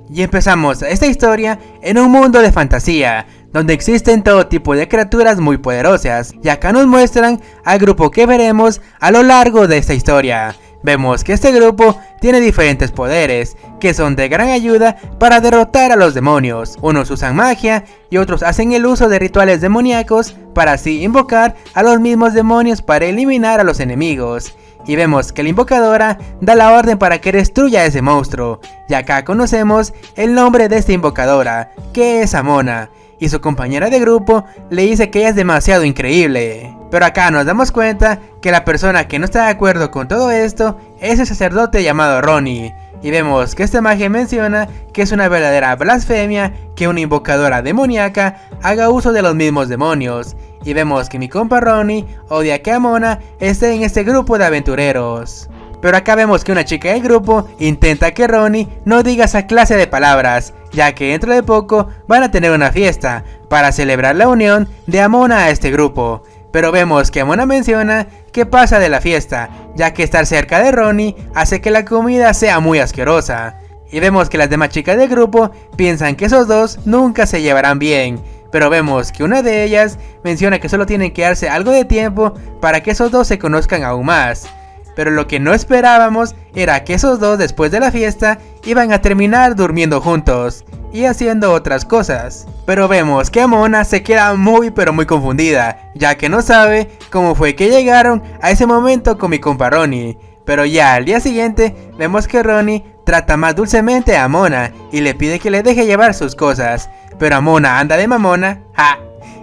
Y empezamos esta historia en un mundo de fantasía, donde existen todo tipo de criaturas muy poderosas, y acá nos muestran al grupo que veremos a lo largo de esta historia. Vemos que este grupo tiene diferentes poderes, que son de gran ayuda para derrotar a los demonios. Unos usan magia y otros hacen el uso de rituales demoníacos para así invocar a los mismos demonios para eliminar a los enemigos. Y vemos que la invocadora da la orden para que destruya a ese monstruo, y acá conocemos el nombre de esta invocadora, que es Amona, y su compañera de grupo le dice que ella es demasiado increíble. Pero acá nos damos cuenta que la persona que no está de acuerdo con todo esto es el sacerdote llamado Ronnie, y vemos que esta magia menciona que es una verdadera blasfemia que una invocadora demoníaca haga uso de los mismos demonios. Y vemos que mi compa Ronnie odia que Amona esté en este grupo de aventureros. Pero acá vemos que una chica del grupo intenta que Ronnie no diga esa clase de palabras, ya que dentro de poco van a tener una fiesta para celebrar la unión de Amona a este grupo. Pero vemos que Amona menciona que pasa de la fiesta, ya que estar cerca de Ronnie hace que la comida sea muy asquerosa. Y vemos que las demás chicas del grupo piensan que esos dos nunca se llevarán bien. Pero vemos que una de ellas menciona que solo tienen que darse algo de tiempo para que esos dos se conozcan aún más. Pero lo que no esperábamos era que esos dos después de la fiesta iban a terminar durmiendo juntos y haciendo otras cosas. Pero vemos que Amona se queda muy confundida, ya que no sabe cómo fue que llegaron a ese momento con mi compa Ronnie. Pero ya al día siguiente vemos que Ronnie trata más dulcemente a Amona y le pide que le deje llevar sus cosas. Pero Amona anda de mamona, ¡ja!,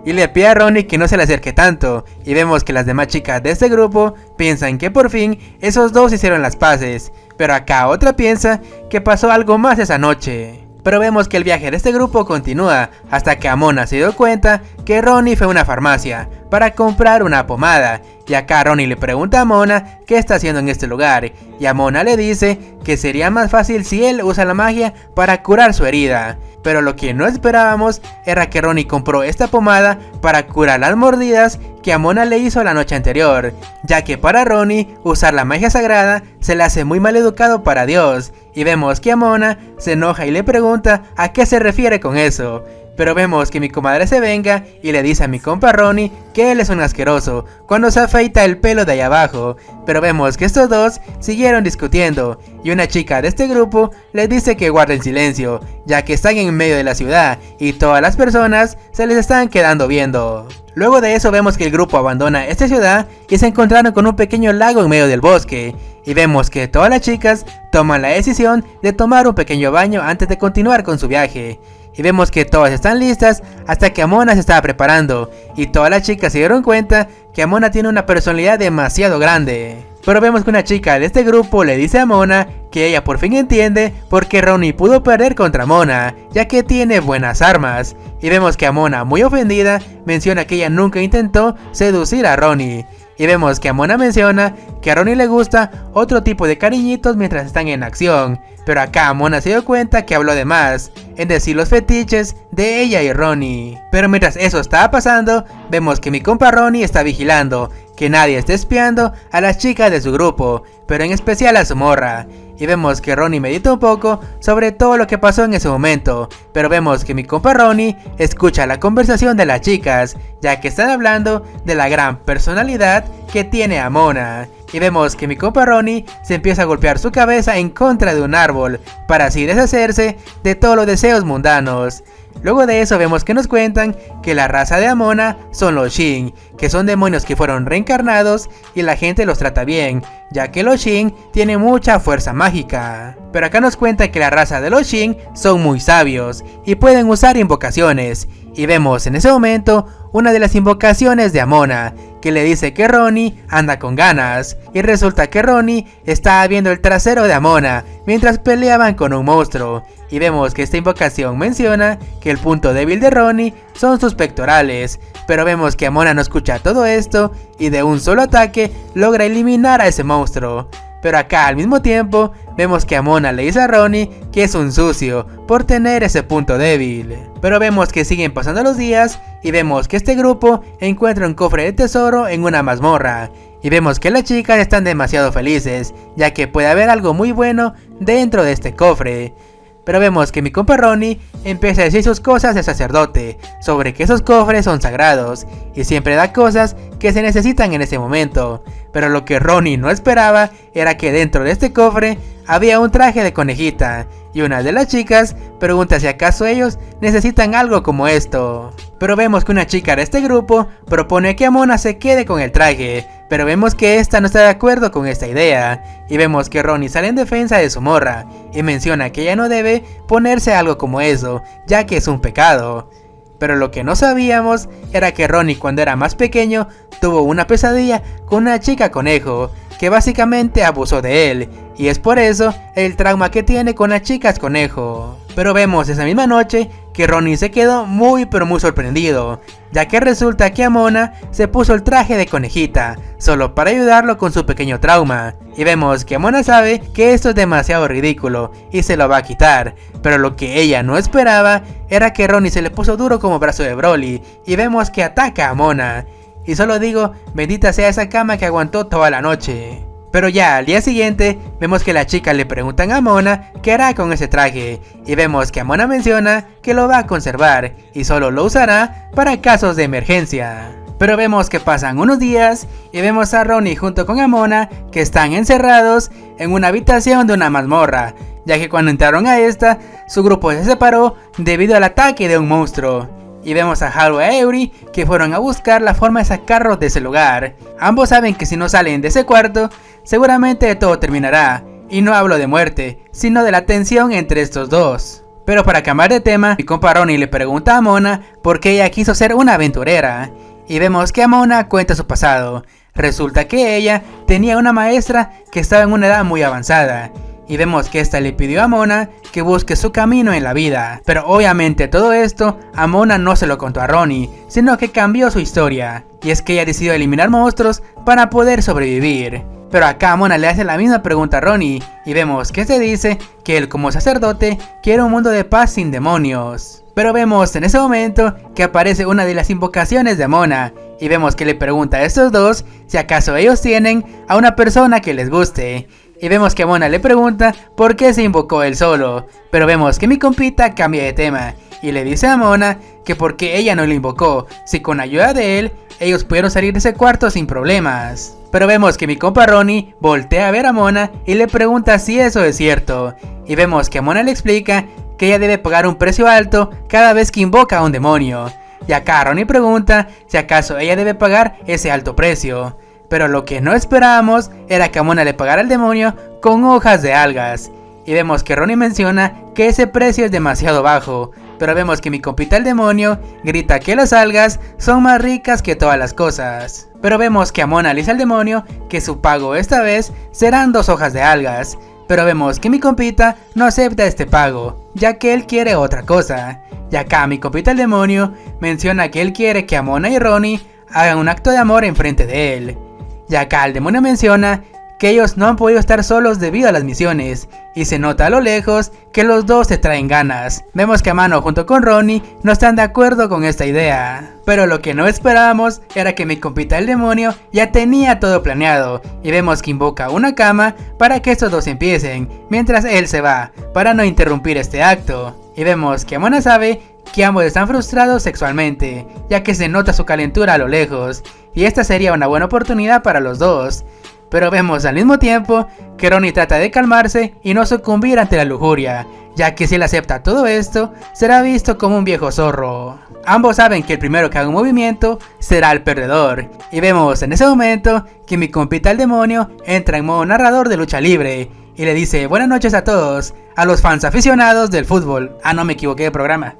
y le pide a Ronnie que no se le acerque tanto. Y vemos que las demás chicas de este grupo piensan que por fin esos dos hicieron las paces. Pero acá otra piensa que pasó algo más esa noche. Pero vemos que el viaje de este grupo continúa hasta que Amona se dio cuenta que Ronnie fue a una farmacia para comprar una pomada. Y acá Ronnie le pregunta a Amona qué está haciendo en este lugar, y Amona le dice que sería más fácil si él usa la magia para curar su herida. Pero lo que no esperábamos era que Ronnie compró esta pomada para curar las mordidas que Amona le hizo la noche anterior, ya que para Ronnie usar la magia sagrada se le hace muy mal educado para Dios. Y vemos que Amona se enoja y le pregunta a qué se refiere con eso. Pero vemos que mi comadre se venga y le dice a mi compa Ronnie que él es un asqueroso cuando se afeita el pelo de ahí abajo. Pero vemos que estos dos siguieron discutiendo y una chica de este grupo les dice que guarden silencio, ya que están en medio de la ciudad y todas las personas se les están quedando viendo. Luego de eso vemos que el grupo abandona esta ciudad y se encontraron con un pequeño lago en medio del bosque. Y vemos que todas las chicas toman la decisión de tomar un pequeño baño antes de continuar con su viaje. Y vemos que todas están listas hasta que Amona se estaba preparando, y todas las chicas se dieron cuenta que Amona tiene una personalidad demasiado grande. Pero vemos que una chica de este grupo le dice a Amona que ella por fin entiende por qué Ronnie pudo perder contra Amona, ya que tiene buenas armas. Y vemos que Amona, muy ofendida, menciona que ella nunca intentó seducir a Ronnie. Y vemos que Amona menciona que a Ronnie le gusta otro tipo de cariñitos mientras están en acción. Pero acá Amona se dio cuenta que habló de más en decir los fetiches de ella y Ronnie. Pero mientras eso estaba pasando, vemos que mi compa Ronnie está vigilando que nadie esté espiando a las chicas de su grupo, pero en especial a su morra. Y vemos que Ronnie medita un poco sobre todo lo que pasó en ese momento, pero vemos que mi compa Ronnie escucha la conversación de las chicas, ya que están hablando de la gran personalidad que tiene Amona. Y vemos que mi compa Ronnie se empieza a golpear su cabeza en contra de un árbol, para así deshacerse de todos los deseos mundanos. Luego de eso vemos que nos cuentan que la raza de Amona son los Shin, que son demonios que fueron reencarnados y la gente los trata bien, ya que los Shin tienen mucha fuerza mágica. Pero acá nos cuentan que la raza de los Shin son muy sabios y pueden usar invocaciones. Y vemos en ese momento una de las invocaciones de Amona, que le dice que Ronnie anda con ganas, y resulta que Ronnie estaba viendo el trasero de Amona mientras peleaban con un monstruo. Y vemos que esta invocación menciona que el punto débil de Ronnie son sus pectorales, pero vemos que Amona no escucha todo esto y de un solo ataque logra eliminar a ese monstruo. Pero acá al mismo tiempo vemos que Amona le dice a Ronnie que es un sucio por tener ese punto débil. Pero vemos que siguen pasando los días y vemos que este grupo encuentra un cofre de tesoro en una mazmorra. Y vemos que las chicas están demasiado felices, ya que puede haber algo muy bueno dentro de este cofre. Pero vemos que mi compa Ronnie empieza a decir sus cosas de sacerdote, sobre que esos cofres son sagrados, y siempre da cosas que se necesitan en ese momento. Pero lo que Ronnie no esperaba era que dentro de este cofre había un traje de conejita, y una de las chicas pregunta si acaso ellos necesitan algo como esto. Pero vemos que una chica de este grupo propone que Amona se quede con el traje, pero vemos que esta no está de acuerdo con esta idea, y vemos que Ronnie sale en defensa de su morra, y menciona que ella no debe ponerse algo como eso, ya que es un pecado. Pero lo que no sabíamos era que Ronnie cuando era más pequeño tuvo una pesadilla con una chica conejo, que básicamente abusó de él, y es por eso el trauma que tiene con las chicas conejo. Pero vemos esa misma noche que Ronnie se quedó muy sorprendido, ya que resulta que Amona se puso el traje de conejita, solo para ayudarlo con su pequeño trauma, y vemos que Amona sabe que esto es demasiado ridículo y se lo va a quitar, pero lo que ella no esperaba era que Ronnie se le puso duro como brazo de Broly, y vemos que ataca a Amona. Y solo digo, bendita sea esa cama que aguantó toda la noche. Pero ya al día siguiente, vemos que las chicas le preguntan a Amona qué hará con ese traje, y vemos que Amona menciona que lo va a conservar, y solo lo usará para casos de emergencia. Pero vemos que pasan unos días, y vemos a Ronnie junto con Amona que están encerrados en una habitación de una mazmorra, ya que cuando entraron a esta, su grupo se separó debido al ataque de un monstruo. Y vemos a Haru y a Eury que fueron a buscar la forma de sacarlos de ese lugar. Ambos saben que si no salen de ese cuarto, seguramente todo terminará. Y no hablo de muerte, sino de la tensión entre estos dos. Pero para cambiar de tema, mi compa Ronnie le pregunta a Amona por qué ella quiso ser una aventurera. Y vemos que Amona cuenta su pasado. Resulta que ella tenía una maestra que estaba en una edad muy avanzada. Y vemos que esta le pidió a Amona que busque su camino en la vida. Pero obviamente todo esto, Amona no se lo contó a Ronnie, sino que cambió su historia. Y es que ella decidió eliminar monstruos para poder sobrevivir. Pero acá Amona le hace la misma pregunta a Ronnie, y vemos que se dice que él como sacerdote quiere un mundo de paz sin demonios. Pero vemos en ese momento que aparece una de las invocaciones de Amona, y vemos que le pregunta a estos dos si acaso ellos tienen a una persona que les guste. Y vemos que Amona le pregunta por qué se invocó él solo, pero vemos que mi compita cambia de tema y le dice a Amona que porque ella no lo invocó, si con ayuda de él, ellos pudieron salir de ese cuarto sin problemas. Pero vemos que mi compa Ronnie voltea a ver a Amona y le pregunta si eso es cierto, y vemos que Amona le explica que ella debe pagar un precio alto cada vez que invoca a un demonio, y acá Ronnie pregunta si acaso ella debe pagar ese alto precio. Pero lo que no esperábamos era que Amona le pagara al demonio con hojas de algas. Y vemos que Ronnie menciona que ese precio es demasiado bajo. Pero vemos que mi compita el demonio grita que las algas son más ricas que todas las cosas. Pero vemos que Amona le dice al demonio que su pago esta vez serán 2 hojas de algas. Pero vemos que mi compita no acepta este pago, ya que él quiere otra cosa. Y acá mi compita el demonio menciona que él quiere que Amona y Ronnie hagan un acto de amor enfrente de él. Y acá el demonio menciona que ellos no han podido estar solos debido a las misiones, y se nota a lo lejos que los dos se traen ganas. Vemos que Amano junto con Ronnie no están de acuerdo con esta idea. Pero lo que no esperábamos era que mi compita el demonio ya tenía todo planeado, y vemos que invoca una cama para que estos dos empiecen, mientras él se va, para no interrumpir este acto. Y vemos que Amona sabe que ambos están frustrados sexualmente, ya que se nota su calentura a lo lejos, y esta sería una buena oportunidad para los dos. Pero vemos al mismo tiempo que Ronnie trata de calmarse y no sucumbir ante la lujuria, ya que si él acepta todo esto, será visto como un viejo zorro. Ambos saben que el primero que haga un movimiento será el perdedor, y vemos en ese momento que mi compita el demonio entra en modo narrador de lucha libre, y le dice buenas noches a todos, a los fans aficionados del fútbol. Ah, no, me equivoqué de programa.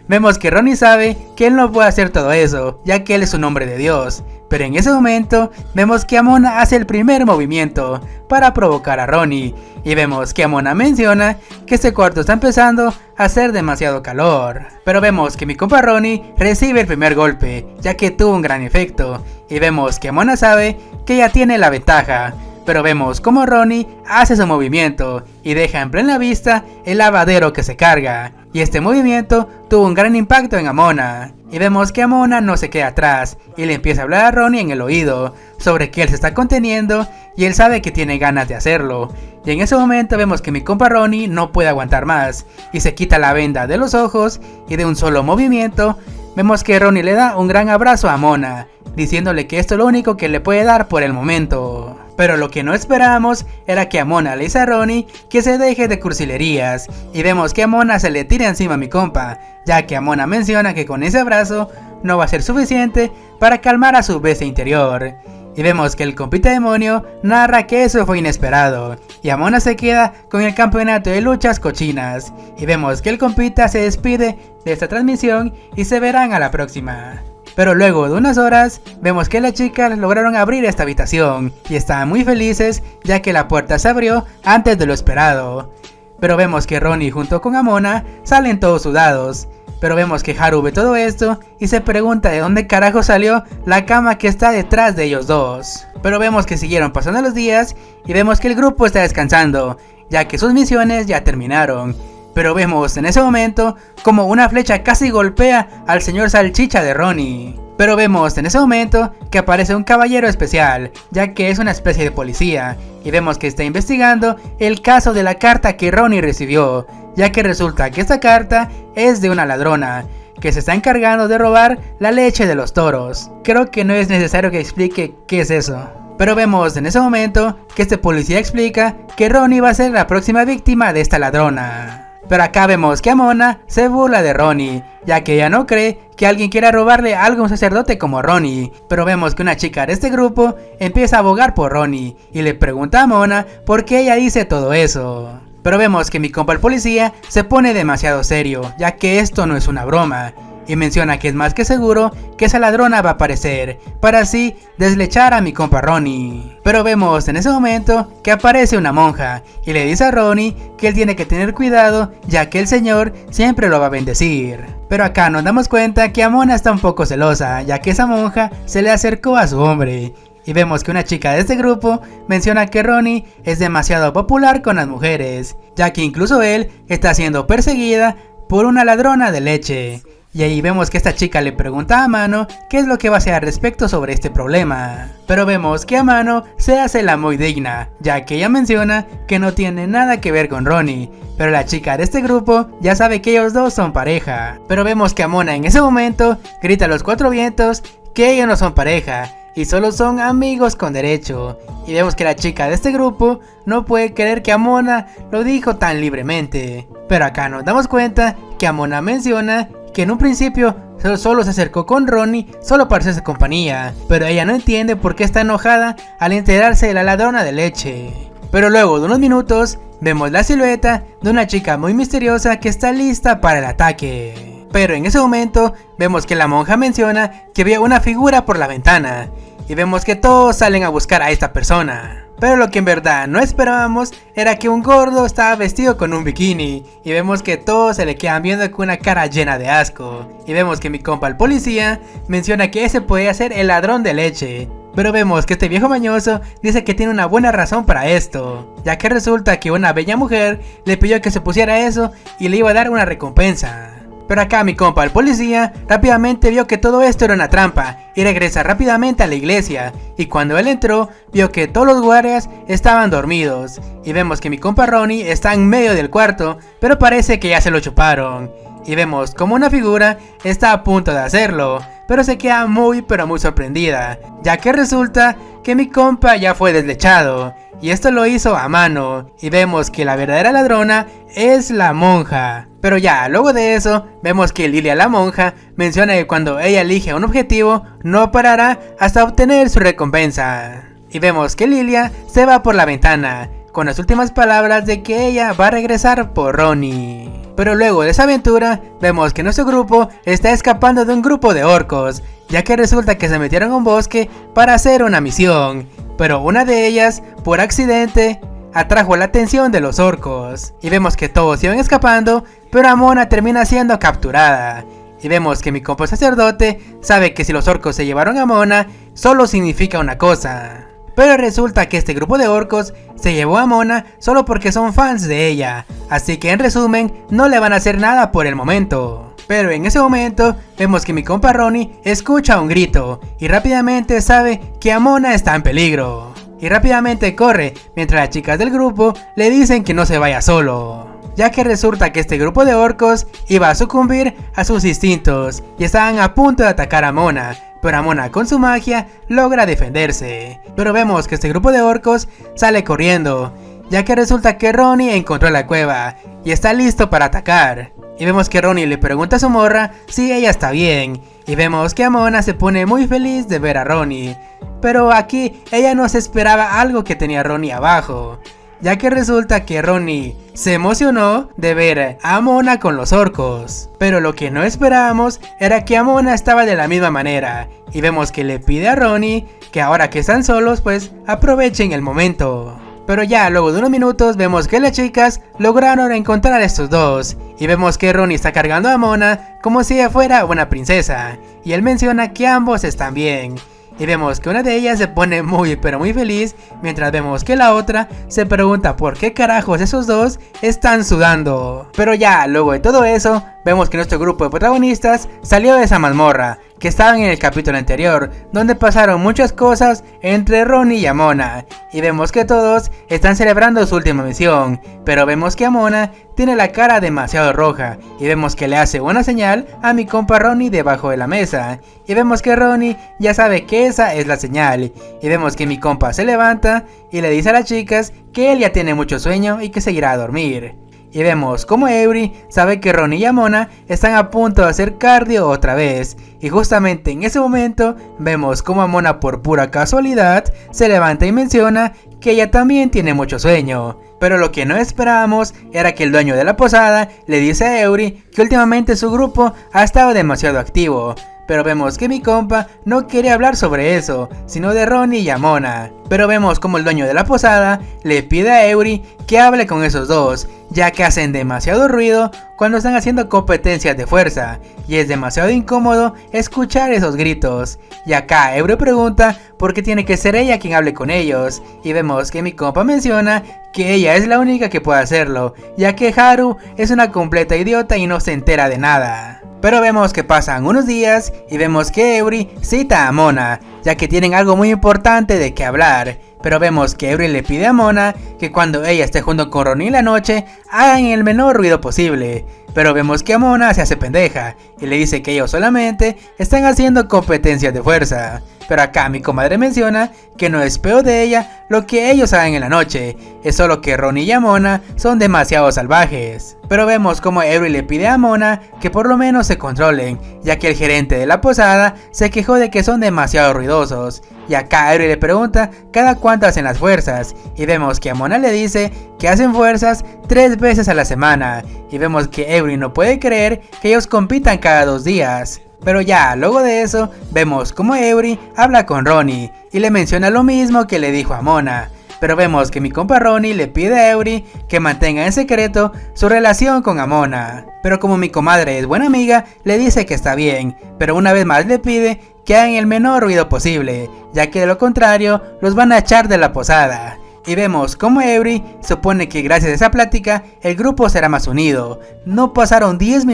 Vemos que Ronnie sabe que él no puede hacer todo eso, ya que él es un hombre de Dios. Pero en ese momento, vemos que Amona hace el primer movimiento para provocar a Ronnie. Y vemos que Amona menciona que este cuarto está empezando a hacer demasiado calor. Pero vemos que mi compa Ronnie recibe el primer golpe, ya que tuvo un gran efecto. Y vemos que Amona sabe que ella tiene la ventaja. pero vemos como Ronnie hace su movimiento y deja en plena vista el lavadero que se carga, y este movimiento tuvo un gran impacto en Amona, y vemos que Amona no se queda atrás y le empieza a hablar a Ronnie en el oído sobre que él se está conteniendo y él sabe que tiene ganas de hacerlo, y en ese momento vemos que mi compa Ronnie no puede aguantar más y se quita la venda de los ojos y de un solo movimiento vemos que Ronnie le da un gran abrazo a Amona, diciéndole que esto es lo único que le puede dar por el momento. Pero lo que no esperábamos era que Amona le dice a Ronnie que se deje de cursilerías, y vemos que Amona se le tira encima a mi compa, ya que Amona menciona que con ese abrazo no va a ser suficiente para calmar a su bestia interior. Y vemos que el compita demonio narra que eso fue inesperado, y Amona se queda con el campeonato de luchas cochinas, y vemos que el compita se despide de esta transmisión y se verán a la próxima. Pero luego de unas horas, vemos que las chicas lograron abrir esta habitación y estaban muy felices ya que la puerta se abrió antes de lo esperado. Pero vemos que Ronnie junto con Amona salen todos sudados. Pero vemos que Haru ve todo esto y se pregunta de dónde carajo salió la cama que está detrás de ellos dos. Pero vemos que siguieron pasando los días y vemos que el grupo está descansando, ya que sus misiones ya terminaron. Pero vemos en ese momento como una flecha casi golpea al señor Salchicha de Ronnie. Pero vemos en ese momento que aparece un caballero especial, ya que es una especie de policía, y vemos que está investigando el caso de la carta que Ronnie recibió, ya que resulta que esta carta es de una ladrona, que se está encargando de robar la leche de los toros. Creo que no es necesario que explique qué es eso. Pero vemos en ese momento que este policía explica que Ronnie va a ser la próxima víctima de esta ladrona. Pero acá vemos que Amona se burla de Ronnie, ya que ella no cree que alguien quiera robarle algo a un sacerdote como Ronnie. Pero vemos que una chica de este grupo empieza a abogar por Ronnie y le pregunta a Amona por qué ella dice todo eso. Pero vemos que mi compa el policía se pone demasiado serio, ya que esto no es una broma, y menciona que es más que seguro que esa ladrona va a aparecer, para así deslechar a mi compa Ronnie. Pero vemos en ese momento que aparece una monja, y le dice a Ronnie que él tiene que tener cuidado, ya que el señor siempre lo va a bendecir. Pero acá nos damos cuenta que Amona está un poco celosa, ya que esa monja se le acercó a su hombre. Y vemos que una chica de este grupo menciona que Ronnie es demasiado popular con las mujeres, ya que incluso él está siendo perseguida por una ladrona de leche. Y ahí vemos que esta chica le pregunta a Amano qué es lo que va a hacer al respecto sobre este problema. Pero vemos que Amano se hace la muy digna, ya que ella menciona que no tiene nada que ver con Ronnie. Pero la chica de este grupo ya sabe que ellos dos son pareja. Pero vemos que Amona en ese momento grita a los cuatro vientos que ellos no son pareja y solo son amigos con derecho. Y vemos que la chica de este grupo no puede creer que Amona lo dijo tan libremente. Pero acá nos damos cuenta que Amona menciona que en un principio solo se acercó con Ronnie solo para hacerse compañía, pero ella no entiende por qué está enojada al enterarse de la ladrona de leche. Pero luego de unos minutos vemos la silueta de una chica muy misteriosa que está lista para el ataque. Pero en ese momento vemos que la monja menciona que vio una figura por la ventana, y vemos que todos salen a buscar a esta persona. Pero lo que en verdad no esperábamos era que un gordo estaba vestido con un bikini, y vemos que todos se le quedan viendo con una cara llena de asco. Y vemos que mi compa el policía menciona que ese podía ser el ladrón de leche. Pero vemos que este viejo mañoso dice que tiene una buena razón para esto, ya que resulta que una bella mujer le pidió que se pusiera eso y le iba a dar una recompensa. Pero acá mi compa el policía rápidamente vio que todo esto era una trampa y regresa rápidamente a la iglesia, y cuando él entró vio que todos los guardias estaban dormidos, y vemos que mi compa Ronnie está en medio del cuarto, pero parece que ya se lo chuparon, y vemos como una figura está a punto de hacerlo, pero se queda muy sorprendida, ya que resulta que mi compa ya fue deslechado, y esto lo hizo a mano, y vemos que la verdadera ladrona es la monja. Pero ya, luego de eso, vemos que Lilia la monja menciona que cuando ella elige un objetivo, no parará hasta obtener su recompensa. Y vemos que Lilia se va por la ventana, con las últimas palabras de que ella va a regresar por Ronnie. Pero luego de esa aventura, vemos que nuestro grupo está escapando de un grupo de orcos, ya que resulta que se metieron a un bosque para hacer una misión, pero una de ellas, por accidente, atrajo la atención de los orcos, y vemos que todos iban escapando, pero Amona termina siendo capturada, y vemos que mi compa sacerdote sabe que si los orcos se llevaron a Amona, solo significa una cosa, Pero resulta que este grupo de orcos se llevó a Mona solo porque son fans de ella, así que en resumen no le van a hacer nada por el momento. Pero en ese momento vemos que mi compa Ronnie escucha un grito y rápidamente sabe que Amona está en peligro. Y rápidamente corre mientras las chicas del grupo le dicen que no se vaya solo, ya que resulta que este grupo de orcos iba a sucumbir a sus instintos y estaban a punto de atacar a Mona, pero Amona con su magia logra defenderse. Pero vemos que este grupo de orcos sale corriendo, ya que resulta que Ronnie encontró la cueva y está listo para atacar. Y vemos que Ronnie le pregunta a su morra si ella está bien, y vemos que Amona se pone muy feliz de ver a Ronnie. Pero aquí ella no se esperaba algo que tenía Ronnie abajo, ya que resulta que Ronnie se emocionó de ver a Amona con los orcos. Pero lo que no esperábamos era que Amona estaba de la misma manera, y vemos que le pide a Ronnie que ahora que están solos pues aprovechen el momento. Pero ya luego de unos minutos vemos que las chicas lograron encontrar a estos dos, y vemos que Ronnie está cargando a Mona como si ella fuera una princesa, y él menciona que ambos están bien. Y vemos que una de ellas se pone muy pero muy feliz, mientras vemos que la otra se pregunta por qué carajos esos dos están sudando. Pero ya luego de todo eso, vemos que nuestro grupo de protagonistas salió de esa mazmorra que estaban en el capítulo anterior, donde pasaron muchas cosas entre Ronnie y Amona, y vemos que todos están celebrando su última misión, pero vemos que Amona tiene la cara demasiado roja, y vemos que le hace una señal a mi compa Ronnie debajo de la mesa, y vemos que Ronnie ya sabe que esa es la señal, y vemos que mi compa se levanta y le dice a las chicas que él ya tiene mucho sueño y que se irá a dormir. Y vemos como Eury sabe que Ronnie y Amona están a punto de hacer cardio otra vez, y justamente en ese momento vemos como Amona por pura casualidad se levanta y menciona que ella también tiene mucho sueño. Pero lo que no esperábamos era que el dueño de la posada le dice a Eury que últimamente su grupo ha estado demasiado activo. Pero vemos que mi compa no quiere hablar sobre eso, sino de Ronnie y Amona. Pero vemos como el dueño de la posada le pide a Eury que hable con esos dos, ya que hacen demasiado ruido cuando están haciendo competencias de fuerza, y es demasiado incómodo escuchar esos gritos. Y acá Eury pregunta por qué tiene que ser ella quien hable con ellos, y vemos que mi compa menciona que ella es la única que puede hacerlo, ya que Haru es una completa idiota y no se entera de nada. Pero vemos que pasan unos días y vemos que Eury cita a Mona, ya que tienen algo muy importante de qué hablar. Pero vemos que Eury le pide a Mona que cuando ella esté junto con Ronnie en la noche hagan el menor ruido posible. Pero vemos que Amona se hace pendeja y le dice que ellos solamente están haciendo competencias de fuerza. Pero acá mi comadre menciona que no es peor de ella lo que ellos hagan en la noche, es solo que Ronnie y Amona son demasiado salvajes. Pero vemos como Eury le pide a Amona que por lo menos se controlen, ya que el gerente de la posada se quejó de que son demasiado ruidosos. Y acá Eury le pregunta cada cuánto hacen las fuerzas, y vemos que Amona le dice que hacen fuerzas 3 veces a la semana, y vemos que Eury no puede creer que ellos compitan cada 2 días. Pero ya luego de eso vemos como Eury habla con Ronnie y le menciona lo mismo que le dijo a Mona. Pero vemos que mi compa Ronnie le pide a Eury que mantenga en secreto su relación con Amona. Pero como mi comadre es buena amiga, le dice que está bien, pero una vez más le pide que hagan el menor ruido posible, ya que de lo contrario los van a echar de la posada. Y vemos como Eury supone que gracias a esa plática el grupo será más unido. No pasaron 10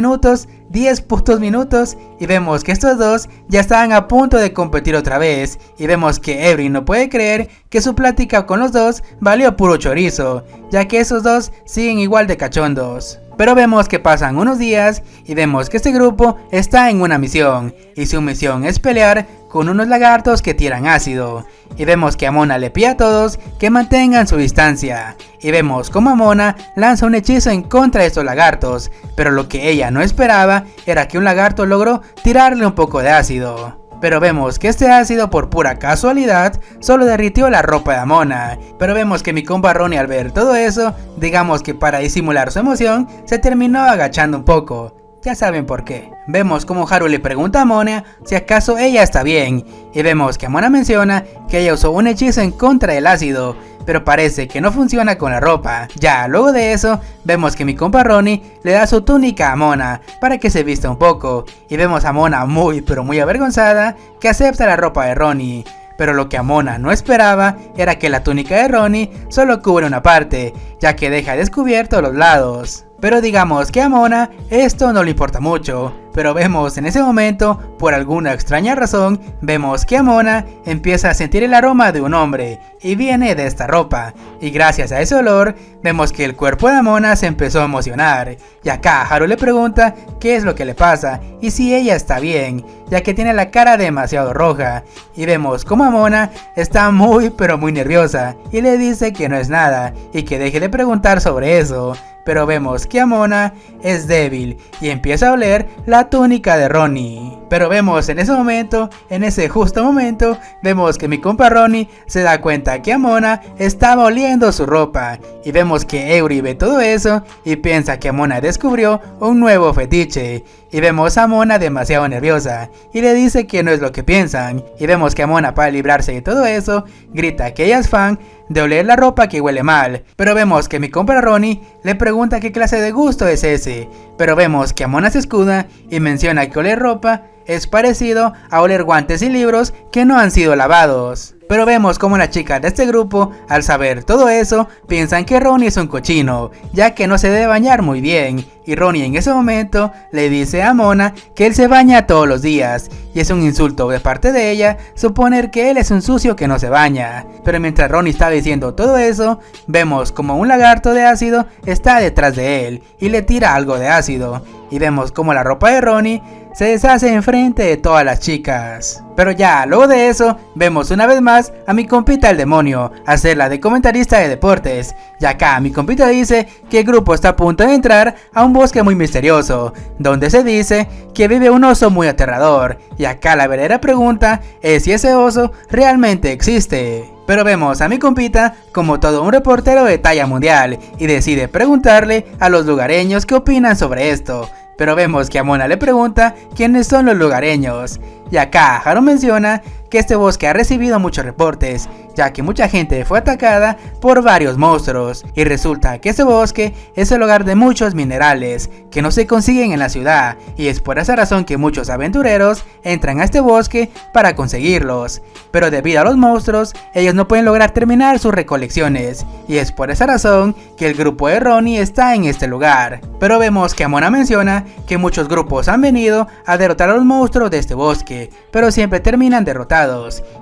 putos minutos y vemos que estos dos ya estaban a punto de competir otra vez. Y vemos que Eury no puede creer que su plática con los dos valió puro chorizo, ya que esos dos siguen igual de cachondos. Pero vemos que pasan unos días y vemos que este grupo está en una misión, y su misión es pelear con unos lagartos que tiran ácido. Y vemos que Amona le pide a todos que mantengan su distancia. Y vemos como Amona lanza un hechizo en contra de estos lagartos, pero lo que ella no esperaba era que un lagarto logró tirarle un poco de ácido. Pero vemos que este ácido por pura casualidad solo derritió la ropa de Amona. Pero vemos que mi compa Ronnie al ver todo eso, digamos que para disimular su emoción, se terminó agachando un poco. Ya saben por qué. Vemos como Haru le pregunta a Amona si acaso ella está bien, y vemos que Amona menciona que ella usó un hechizo en contra del ácido, pero parece que no funciona con la ropa. Ya luego de eso, vemos que mi compa Ronnie le da su túnica a Amona para que se vista un poco, y vemos a Amona muy pero muy avergonzada que acepta la ropa de Ronnie. pero lo que Amona no esperaba era que la túnica de Ronnie solo cubre una parte, ya que deja descubiertos los lados. Pero digamos que a Amona esto no le importa mucho, pero vemos en ese momento, por alguna extraña razón, vemos que Amona empieza a sentir el aroma de un hombre, y viene de esta ropa, y gracias a ese olor, vemos que el cuerpo de Amona se empezó a emocionar, y acá Haru le pregunta qué es lo que le pasa, y si ella está bien, ya que tiene la cara demasiado roja, y vemos como Amona está muy pero muy nerviosa, y le dice que no es nada, y que deje de preguntar sobre eso. Pero vemos que Amona es débil y empieza a oler la túnica de Ronnie. Pero vemos en ese momento, en ese justo momento, vemos que mi compa Ronnie se da cuenta que Amona estaba oliendo su ropa. Y vemos que Eury ve todo eso y piensa que Amona descubrió un nuevo fetiche. Y vemos a Amona demasiado nerviosa y le dice que no es lo que piensan. Y vemos que Amona, para librarse de todo eso, grita que ella es fan de oler la ropa que huele mal. Pero vemos que mi compa Ronnie le pregunta qué clase de gusto es ese. Pero vemos que Amona se escuda y menciona que oler ropa es parecido a oler guantes y libros que no han sido lavados. Pero vemos como las chicas de este grupo, al saber todo eso, piensan que Ronnie es un cochino, ya que no se debe bañar muy bien. Y Ronnie en ese momento le dice a Amona que él se baña todos los días, y es un insulto de parte de ella suponer que él es un sucio que no se baña. Pero mientras Ronnie está diciendo todo eso, vemos como un lagarto de ácido está detrás de él y le tira algo de ácido. Y vemos como la ropa de Ronnie se deshace enfrente de todas las chicas. Pero ya, luego de eso, vemos una vez más a mi compita el demonio hacerla de comentarista de deportes. Y acá mi compita dice que el grupo está a punto de entrar a un bosque muy misterioso, donde se dice que vive un oso muy aterrador. Y acá la verdadera pregunta es si ese oso realmente existe. Pero vemos a mi compita como todo un reportero de talla mundial y decide preguntarle a los lugareños qué opinan sobre esto. Pero vemos que Amona le pregunta quiénes son los lugareños. Y acá Haru menciona que este bosque ha recibido muchos reportes, ya que mucha gente fue atacada por varios monstruos. Y resulta que este bosque es el hogar de muchos minerales que no se consiguen en la ciudad. Y es por esa razón que muchos aventureros entran a este bosque para conseguirlos. Pero debido a los monstruos, ellos no pueden lograr terminar sus recolecciones. Y es por esa razón que el grupo de Ronnie está en este lugar. Pero vemos que Amona menciona que muchos grupos han venido a derrotar a los monstruos de este bosque, pero siempre terminan derrotados.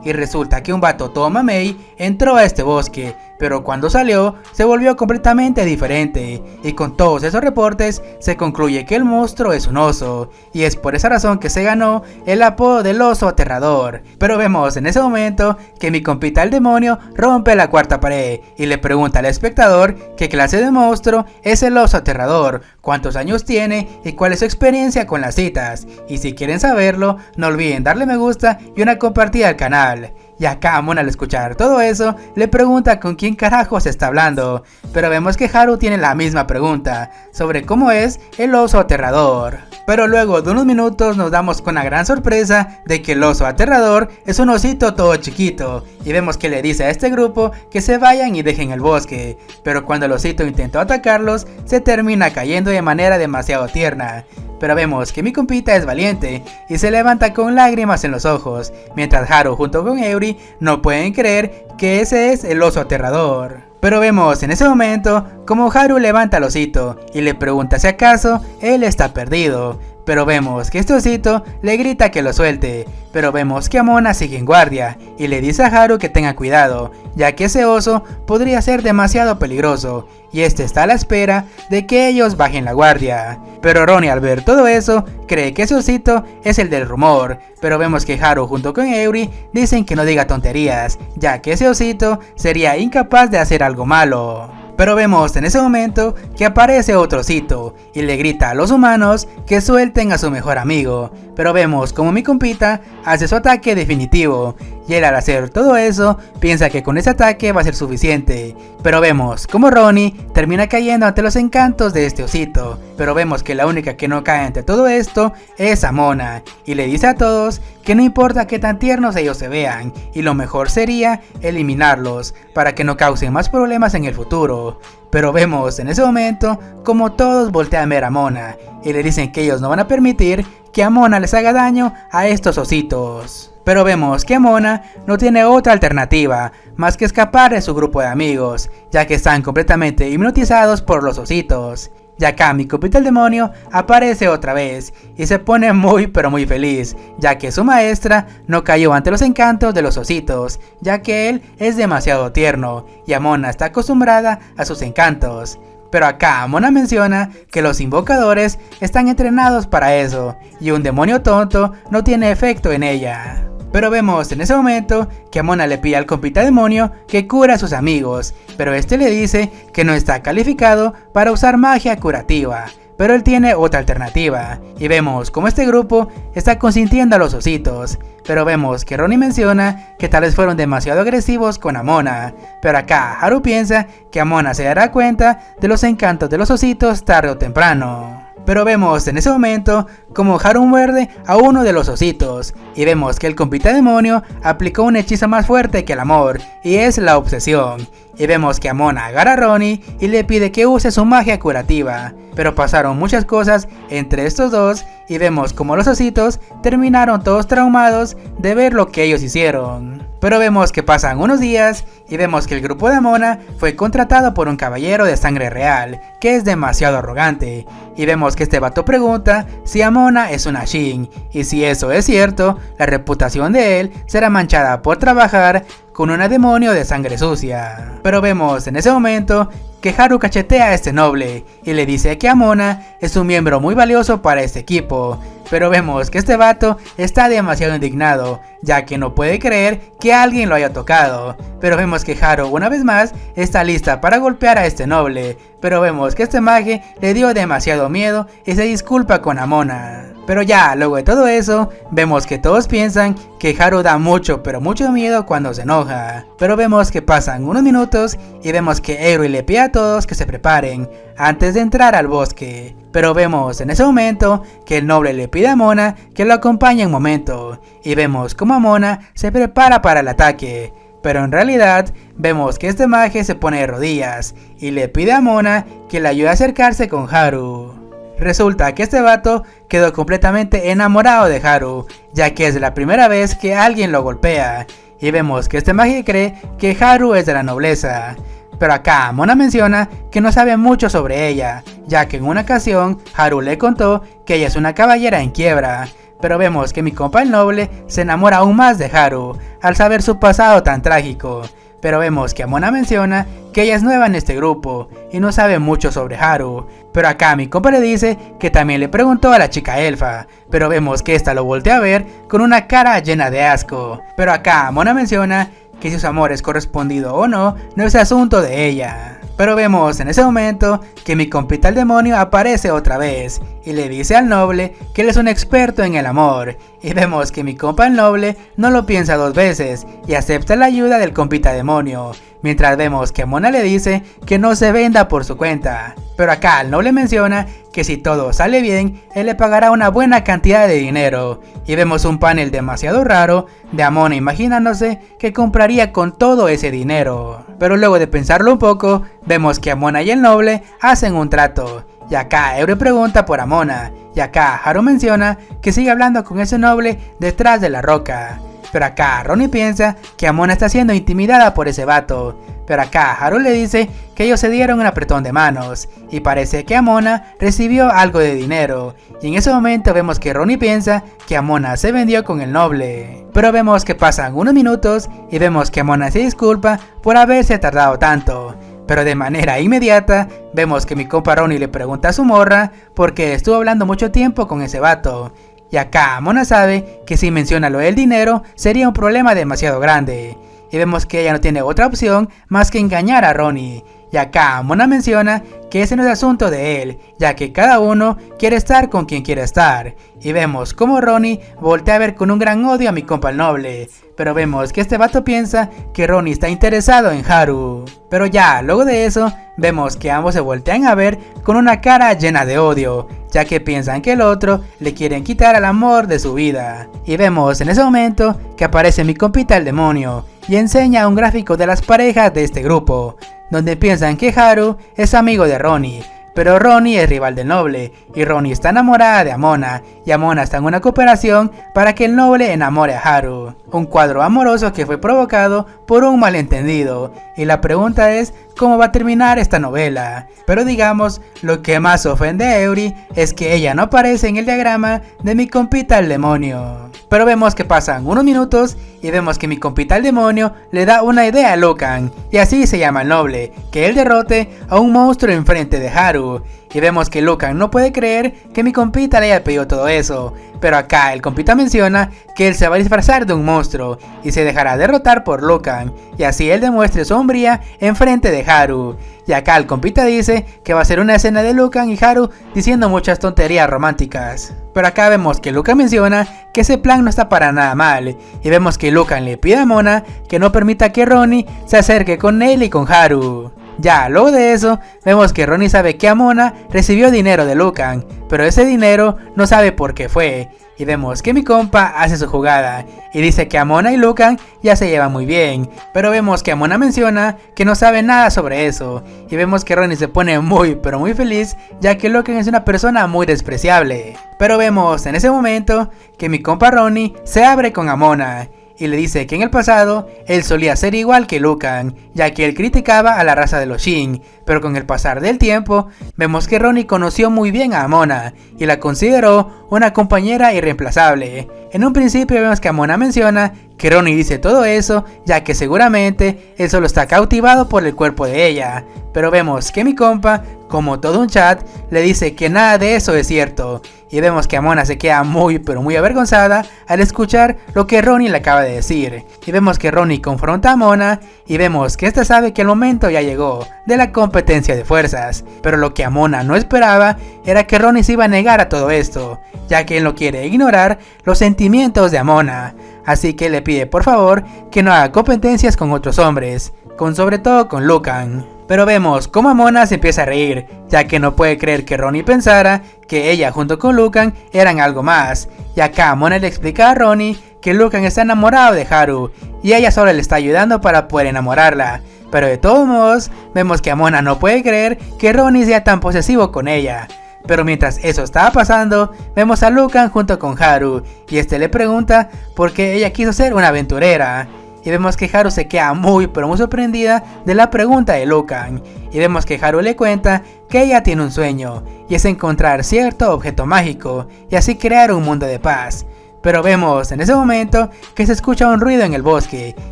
Y resulta que un vato todo mamey entró a este bosque, pero cuando salió se volvió completamente diferente. Y con todos esos reportes se concluye que el monstruo es un oso, y es por esa razón que se ganó el apodo del oso aterrador. Pero vemos en ese momento que mi compita el demonio rompe la cuarta pared y le pregunta al espectador qué clase de monstruo es el oso aterrador, cuántos años tiene y cuál es su experiencia con las citas. Y si quieren saberlo, no olviden darle me gusta y una compartida al canal. Y acá Amona, al escuchar todo eso, le pregunta con quién carajo se está hablando. Pero vemos que Haru tiene la misma pregunta sobre cómo es el oso aterrador. Pero luego de unos minutos nos damos con la gran sorpresa de que el oso aterrador es un osito todo chiquito. Y vemos que le dice a este grupo que se vayan y dejen el bosque. Pero cuando el osito intentó atacarlos, se termina cayendo de manera demasiado tierna. Pero vemos que mi compita es valiente y se levanta con lágrimas en los ojos, mientras Haru junto con Eury no pueden creer que ese es el oso aterrador. Pero vemos en ese momento como Haru levanta al osito y le pregunta si acaso él está perdido. Pero vemos que este osito le grita que lo suelte. Pero vemos que Amona sigue en guardia y le dice a Haru que tenga cuidado, ya que ese oso podría ser demasiado peligroso. Y este está a la espera de que ellos bajen la guardia. Pero Ronnie, al ver todo eso, cree que ese osito es el del rumor. Pero vemos que Haru junto con Eury dicen que no diga tonterías, ya que ese osito sería incapaz de hacer algo malo. Pero vemos en ese momento que aparece otro osito y le grita a los humanos que suelten a su mejor amigo. Pero vemos como mi compita hace su ataque definitivo y él, al hacer todo eso, piensa que con ese ataque va a ser suficiente. Pero vemos como Ronnie termina cayendo ante los encantos de este osito. Pero vemos que la única que no cae ante todo esto es Amona y le dice a todos que no importa qué tan tiernos ellos se vean y lo mejor sería eliminarlos para que no causen más problemas en el futuro. Pero vemos en ese momento como todos voltean a ver a Amona y le dicen que ellos no van a permitir que Amona les haga daño a estos ositos. Pero vemos que Mona no tiene otra alternativa más que escapar de su grupo de amigos, ya que están completamente hipnotizados por los ositos. Y acá mi compita el demonio aparece otra vez y se pone muy pero muy feliz, ya que su maestra no cayó ante los encantos de los ositos, ya que él es demasiado tierno y Mona está acostumbrada a sus encantos. Pero acá Mona menciona que los invocadores están entrenados para eso y un demonio tonto no tiene efecto en ella. Pero vemos en ese momento que Mona le pide al compita demonio que cura a sus amigos, pero este le dice que no está calificado para usar magia curativa, pero él tiene otra alternativa, y vemos como este grupo está consintiendo a los ositos, pero vemos que Ronnie menciona que tal vez fueron demasiado agresivos con Mona, pero acá Haru piensa que Mona se dará cuenta de los encantos de los ositos tarde o temprano. Pero vemos en ese momento como Haru muerde a uno de los ositos y vemos que el compita demonio aplicó un hechizo más fuerte que el amor y es la obsesión. Y vemos que Mona agarra a Ronnie y le pide que use su magia curativa. Pero pasaron muchas cosas entre estos dos y vemos como los ositos terminaron todos traumados de ver lo que ellos hicieron. Pero vemos que pasan unos días y vemos que el grupo de Mona fue contratado por un caballero de sangre real, que es demasiado arrogante. Y vemos que este vato pregunta si Mona es una Shin, y si eso es cierto, la reputación de él será manchada por trabajar con una demonio de sangre sucia. Pero vemos en ese momento que Haru cachetea a este noble y le dice que Mona es un miembro muy valioso para este equipo. Pero vemos que este vato está demasiado indignado, ya que no puede creer que alguien lo haya tocado. Pero vemos que Haru una vez más está lista para golpear a este noble. Pero vemos que este mage le dio demasiado miedo y se disculpa con Mona. Pero ya, luego de todo eso, vemos que todos piensan que Haru da mucho pero mucho miedo cuando se enoja. Pero vemos que pasan unos minutos y vemos que Eri le pide a todos que se preparen antes de entrar al bosque. Pero vemos en ese momento que el noble le pide a Mona que lo acompañe un momento. Y vemos como Mona se prepara para el ataque. Pero en realidad vemos que este mage se pone de rodillas y le pide a Mona que le ayude a acercarse con Haru. Resulta que este vato quedó completamente enamorado de Haru, ya que es la primera vez que alguien lo golpea. Y vemos que este mage cree que Haru es de la nobleza. Pero acá Mona menciona que no sabe mucho sobre ella, ya que en una ocasión Haru le contó que ella es una caballera en quiebra. Pero vemos que mi compa el noble se enamora aún más de Haru al saber su pasado tan trágico. Pero vemos que Mona menciona que ella es nueva en este grupo y no sabe mucho sobre Haru. Pero acá mi compa le dice que también le preguntó a la chica elfa, pero vemos que esta lo voltea a ver con una cara llena de asco. Pero acá Mona menciona que si su amor es correspondido o no, no es asunto de ella. Pero vemos en ese momento que mi compita el demonio aparece otra vez y le dice al noble que él es un experto en el amor. Y vemos que mi compa el noble no lo piensa dos veces y acepta la ayuda del compita demonio. Mientras vemos que Mona le dice que no se venda por su cuenta. Pero acá el noble menciona que si todo sale bien, él le pagará una buena cantidad de dinero. Y vemos un panel demasiado raro de Mona imaginándose que compraría con todo ese dinero. Pero luego de pensarlo un poco, vemos que Mona y el noble hacen un trato. Y acá Eri pregunta por Mona. Y acá Haru menciona que sigue hablando con ese noble detrás de la roca. Pero acá Ronnie piensa que Mona está siendo intimidada por ese vato. Pero acá Haru le dice que ellos se dieron un apretón de manos y parece que Mona recibió algo de dinero. Y en ese momento vemos que Ronnie piensa que Mona se vendió con el noble. Pero vemos que pasan unos minutos y vemos que Mona se disculpa por haberse tardado tanto. Pero de manera inmediata vemos que mi compa Ronnie le pregunta a su morra porque estuvo hablando mucho tiempo con ese vato. Y acá Mona sabe que si menciona lo del dinero sería un problema demasiado grande. Y vemos que ella no tiene otra opción más que engañar a Ronnie. Y acá Mona menciona que ese no es asunto de él, ya que cada uno quiere estar con quien quiere estar. Y vemos como Ronnie voltea a ver con un gran odio a mi compa el noble. Pero vemos que este vato piensa que Ronnie está interesado en Haru. Pero ya, luego de eso, vemos que ambos se voltean a ver con una cara llena de odio, ya que piensan que el otro le quieren quitar el amor de su vida. Y vemos en ese momento que aparece mi compita el demonio y enseña un gráfico de las parejas de este grupo, donde piensan que Haru es amigo de Ronnie. pero Ronnie es rival del noble, y Ronnie está enamorada de Amona, y Amona está en una cooperación para que el noble enamore a Haru. Un cuadro amoroso que fue provocado por un malentendido, y la pregunta es cómo va a terminar esta novela. Pero digamos, lo que más ofende a Eury es que ella no aparece en el diagrama de mi compita el demonio. Pero vemos que pasan unos minutos y vemos que mi compita el demonio le da una idea a Lucan, y así se llama el noble, que él derrote a un monstruo enfrente de Haru. Y vemos que Lucan no puede creer que mi compita le haya pedido todo eso, pero acá el compita menciona que él se va a disfrazar de un monstruo y se dejará derrotar por Lucan, y así él demuestre su hombría enfrente de Haru. Y acá el compita dice que va a ser una escena de Lucan y Haru diciendo muchas tonterías románticas. Pero acá vemos que Lucan menciona que ese plan no está para nada mal, y vemos que Lucan le pide a Mona que no permita que Ronnie se acerque con él y con Haru. Ya, luego de eso, vemos que Ronnie sabe que Amona recibió dinero de Lucan, pero ese dinero no sabe por qué fue. Y vemos que mi compa hace su jugada, y dice que Amona y Lucan ya se llevan muy bien, pero vemos que Amona menciona que no sabe nada sobre eso, y vemos que Ronnie se pone muy pero muy feliz, ya que Lucan es una persona muy despreciable. Pero vemos en ese momento que mi compa Ronnie se abre con Amona, y le dice que en el pasado él solía ser igual que Lucan, ya que él criticaba a la raza de los Shin, pero con el pasar del tiempo vemos que Ronnie conoció muy bien a Amona y la consideró una compañera irreemplazable. En un principio vemos que Amona menciona que Ronnie dice todo eso ya que seguramente él solo está cautivado por el cuerpo de ella, pero vemos que mi compa, como todo un chat, le dice que nada de eso es cierto, y vemos que Amona se queda muy pero muy avergonzada al escuchar lo que Ronnie le acaba de decir, y vemos que Ronnie confronta a Amona y vemos que esta sabe que el momento ya llegó de la competencia de fuerzas, pero lo que Amona no esperaba era que Ronnie se iba a negar a todo esto, ya que él no quiere ignorar los sentimientos de Amona, así que le pide por favor que no haga competencias con otros hombres, sobre todo con Lucan. Pero vemos cómo Amona se empieza a reír, ya que no puede creer que Ronnie pensara que ella junto con Lucan eran algo más, y acá Amona le explica a Ronnie que Lucan está enamorado de Haru, y ella solo le está ayudando para poder enamorarla, pero de todos modos vemos que Amona no puede creer que Ronnie sea tan posesivo con ella. Pero mientras eso estaba pasando, vemos a Lucan junto con Haru, y este le pregunta por qué ella quiso ser una aventurera. Y vemos que Haru se queda muy pero muy sorprendida de la pregunta de Lucan, y vemos que Haru le cuenta que ella tiene un sueño, y es encontrar cierto objeto mágico, y así crear un mundo de paz. Pero vemos en ese momento que se escucha un ruido en el bosque,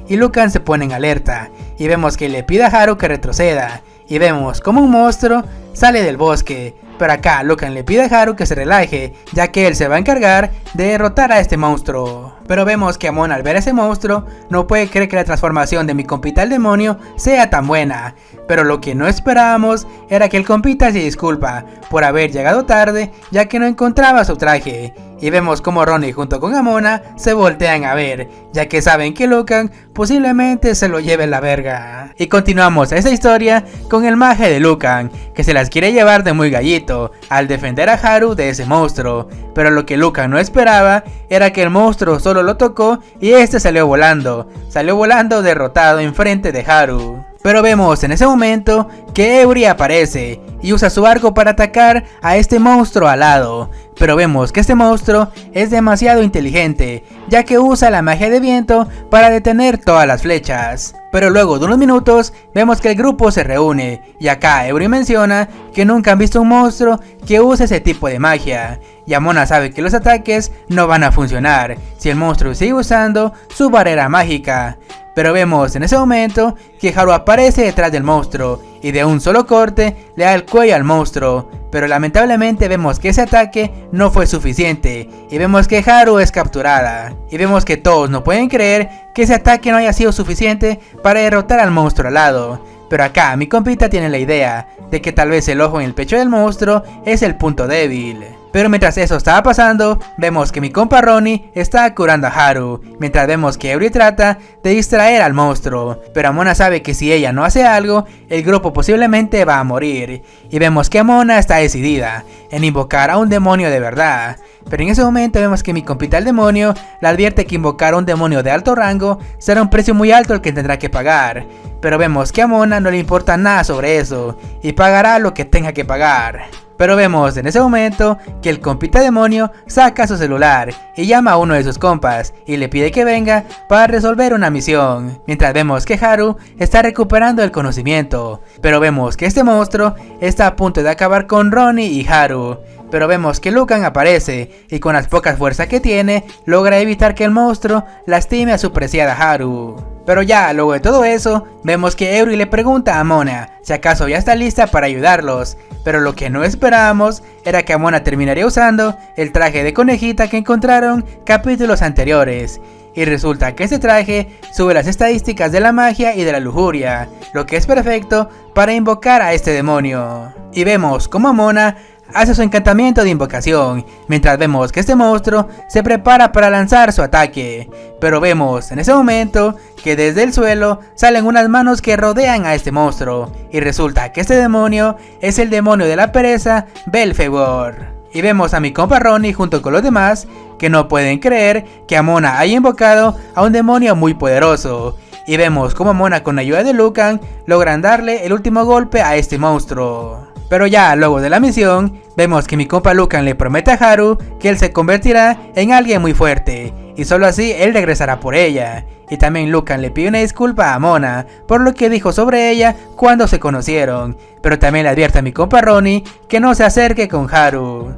y Lucan se pone en alerta, y vemos que le pide a Haru que retroceda, y vemos como un monstruo sale del bosque. Pero acá Lucan le pide a Haru que se relaje, ya que él se va a encargar de derrotar a este monstruo. Pero vemos que Amona al ver a ese monstruo no puede creer que la transformación de mi compita el demonio sea tan buena. Pero lo que no esperábamos era que el compita se disculpa por haber llegado tarde, ya que no encontraba su traje. Y vemos como Ronnie junto con Amona se voltean a ver, ya que saben que Lucan posiblemente se lo lleve la verga. Y continuamos esta historia con el maje de Lucan, que se las quiere llevar de muy gallito al defender a Haru de ese monstruo. Pero lo que Lucan no esperaba era que el monstruo solo lo tocó y este salió volando derrotado enfrente de Haru. Pero vemos en ese momento que Eury aparece y usa su arco para atacar a este monstruo alado. Pero vemos que este monstruo es demasiado inteligente, ya que usa la magia de viento para detener todas las flechas. Pero luego de unos minutos vemos que el grupo se reúne, y acá Eury menciona que nunca han visto un monstruo que use ese tipo de magia. Y Amona sabe que los ataques no van a funcionar si el monstruo sigue usando su barrera mágica. Pero vemos en ese momento que Haru aparece detrás del monstruo y de un solo corte le da el cuello al monstruo. Pero lamentablemente vemos que ese ataque no fue suficiente y vemos que Haru es capturada. Y vemos que todos no pueden creer que ese ataque no haya sido suficiente para derrotar al monstruo alado. Pero acá mi compita tiene la idea de que tal vez el ojo en el pecho del monstruo es el punto débil. Pero mientras eso estaba pasando, vemos que mi compa Ronnie está curando a Haru, mientras vemos que Eury trata de distraer al monstruo, pero Amona sabe que si ella no hace algo, el grupo posiblemente va a morir, y vemos que Amona está decidida en invocar a un demonio de verdad. Pero en ese momento vemos que mi compita el demonio le advierte que invocar a un demonio de alto rango será un precio muy alto el que tendrá que pagar, pero vemos que a Amona no le importa nada sobre eso, y pagará lo que tenga que pagar. Pero vemos en ese momento que el compita demonio saca su celular y llama a uno de sus compas y le pide que venga para resolver una misión, mientras vemos que Haru está recuperando el conocimiento, pero vemos que este monstruo está a punto de acabar con Ronnie y Haru. Pero vemos que Lucan aparece y con las pocas fuerzas que tiene logra evitar que el monstruo lastime a su preciada Haru. Pero ya luego de todo eso, vemos que Eury le pregunta a Amona si acaso ya está lista para ayudarlos, pero lo que no esperábamos era que Amona terminaría usando el traje de conejita que encontraron capítulos anteriores. Y resulta que este traje sube las estadísticas de la magia y de la lujuria, lo que es perfecto para invocar a este demonio. Y vemos como Amona hace su encantamiento de invocación, mientras vemos que este monstruo se prepara para lanzar su ataque. Pero vemos en ese momento que desde el suelo salen unas manos que rodean a este monstruo, y resulta que este demonio es el demonio de la pereza, Belphegor. Y vemos a mi compa Ronnie junto con los demás que no pueden creer que Amona haya invocado a un demonio muy poderoso. Y vemos como Amona con ayuda de Lucan logran darle el último golpe a este monstruo. Pero ya luego de la misión, vemos que mi compa Lucan le promete a Haru que él se convertirá en alguien muy fuerte, y solo así él regresará por ella. Y también Lucan le pide una disculpa a Amona por lo que dijo sobre ella cuando se conocieron, pero también le advierte a mi compa Ronnie que no se acerque con Haru.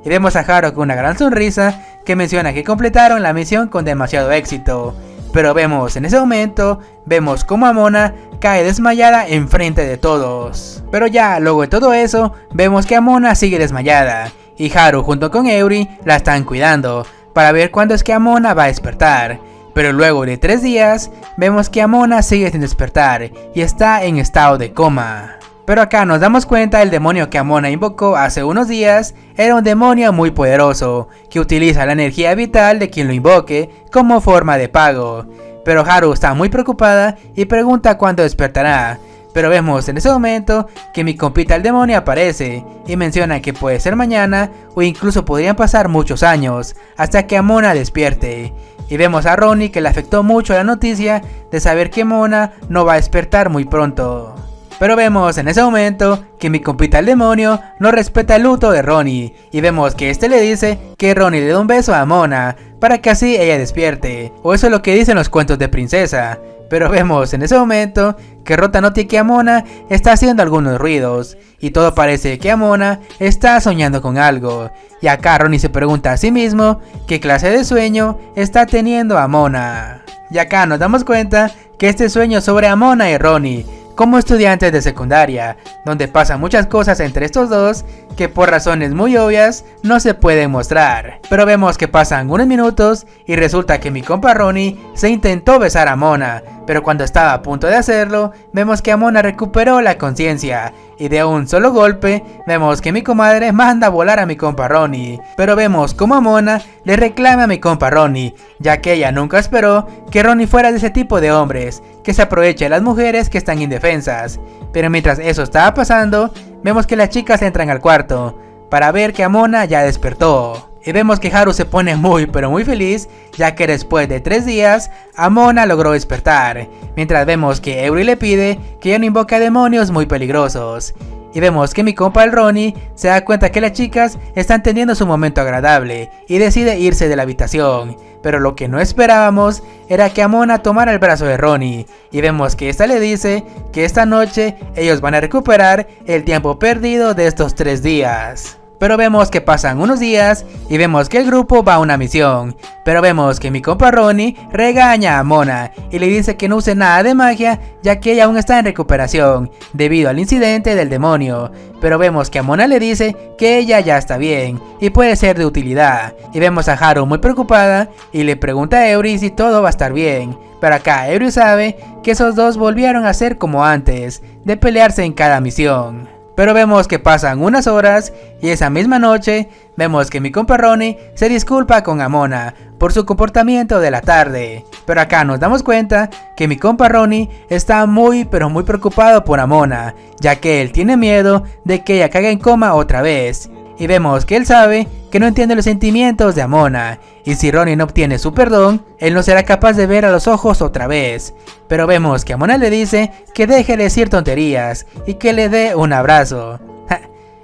Y vemos a Haru con una gran sonrisa que menciona que completaron la misión con demasiado éxito. Pero vemos en ese momento, vemos como Amona cae desmayada enfrente de todos. Pero ya luego de todo eso, vemos que Amona sigue desmayada, y Haru junto con Eury la están cuidando, para ver cuándo es que Amona va a despertar. Pero luego de 3 días, vemos que Amona sigue sin despertar, y está en estado de coma. Pero acá nos damos cuenta el demonio que Amona invocó hace unos días era un demonio muy poderoso, que utiliza la energía vital de quien lo invoque como forma de pago. Pero Haru está muy preocupada y pregunta cuándo despertará. Pero vemos en ese momento que mi compita el demonio aparece y menciona que puede ser mañana o incluso podrían pasar muchos años hasta que Amona despierte. Y vemos a Ronnie que le afectó mucho la noticia de saber que Amona no va a despertar muy pronto. Pero vemos en ese momento que mi compita el demonio no respeta el luto de Ronnie, y vemos que este le dice que Ronnie le da un beso a Amona para que así ella despierte, o eso es lo que dicen los cuentos de princesa. Pero vemos en ese momento que Rota nota que Amona está haciendo algunos ruidos, y todo parece que Amona está soñando con algo, y acá Ronnie se pregunta a sí mismo qué clase de sueño está teniendo Amona. Y acá nos damos cuenta que este sueño es sobre Amona y Ronnie, como estudiantes de secundaria, donde pasan muchas cosas entre estos dos que por razones muy obvias no se pueden mostrar. Pero vemos que pasan unos minutos y resulta que mi compa Ronnie se intentó besar a Amona, pero cuando estaba a punto de hacerlo, vemos que Amona recuperó la conciencia y de un solo golpe vemos que mi comadre manda a volar a mi compa Ronnie. Pero vemos como Amona le reclama a mi compa Ronnie, ya que ella nunca esperó que Ronnie fuera de ese tipo de hombres que se aprovecha de las mujeres que están indefensas. Pero mientras eso estaba pasando, vemos que las chicas entran al cuarto para ver que Amona ya despertó. Y vemos que Haru se pone muy pero muy feliz, ya que después de 3 días, Amona logró despertar, mientras vemos que Eury le pide que ya no invoque a demonios muy peligrosos. Y vemos que mi compa el Ronnie se da cuenta que las chicas están teniendo su momento agradable y decide irse de la habitación. Pero lo que no esperábamos era que Amona tomara el brazo de Ronnie, y vemos que esta le dice que esta noche ellos van a recuperar el tiempo perdido de estos 3 días. Pero vemos que pasan unos días y vemos que el grupo va a una misión. Pero vemos que mi compa Ronnie regaña a Amona y le dice que no use nada de magia, ya que ella aún está en recuperación debido al incidente del demonio. Pero vemos que Amona le dice que ella ya está bien y puede ser de utilidad. Y vemos a Haru muy preocupada y le pregunta a Eury si todo va a estar bien. Pero acá Eury sabe que esos dos volvieron a ser como antes, de pelearse en cada misión. Pero vemos que pasan unas horas y esa misma noche vemos que mi compa Ronnie se disculpa con Amona por su comportamiento de la tarde. Pero acá nos damos cuenta que mi compa Ronnie está muy preocupado por Amona, ya que él tiene miedo de que ella caiga en coma otra vez. Y vemos que él sabe que no entiende los sentimientos de Amona, y si Ronnie no obtiene su perdón, él no será capaz de ver a los ojos otra vez. Pero vemos que Amona le dice que deje de decir tonterías y que le dé un abrazo.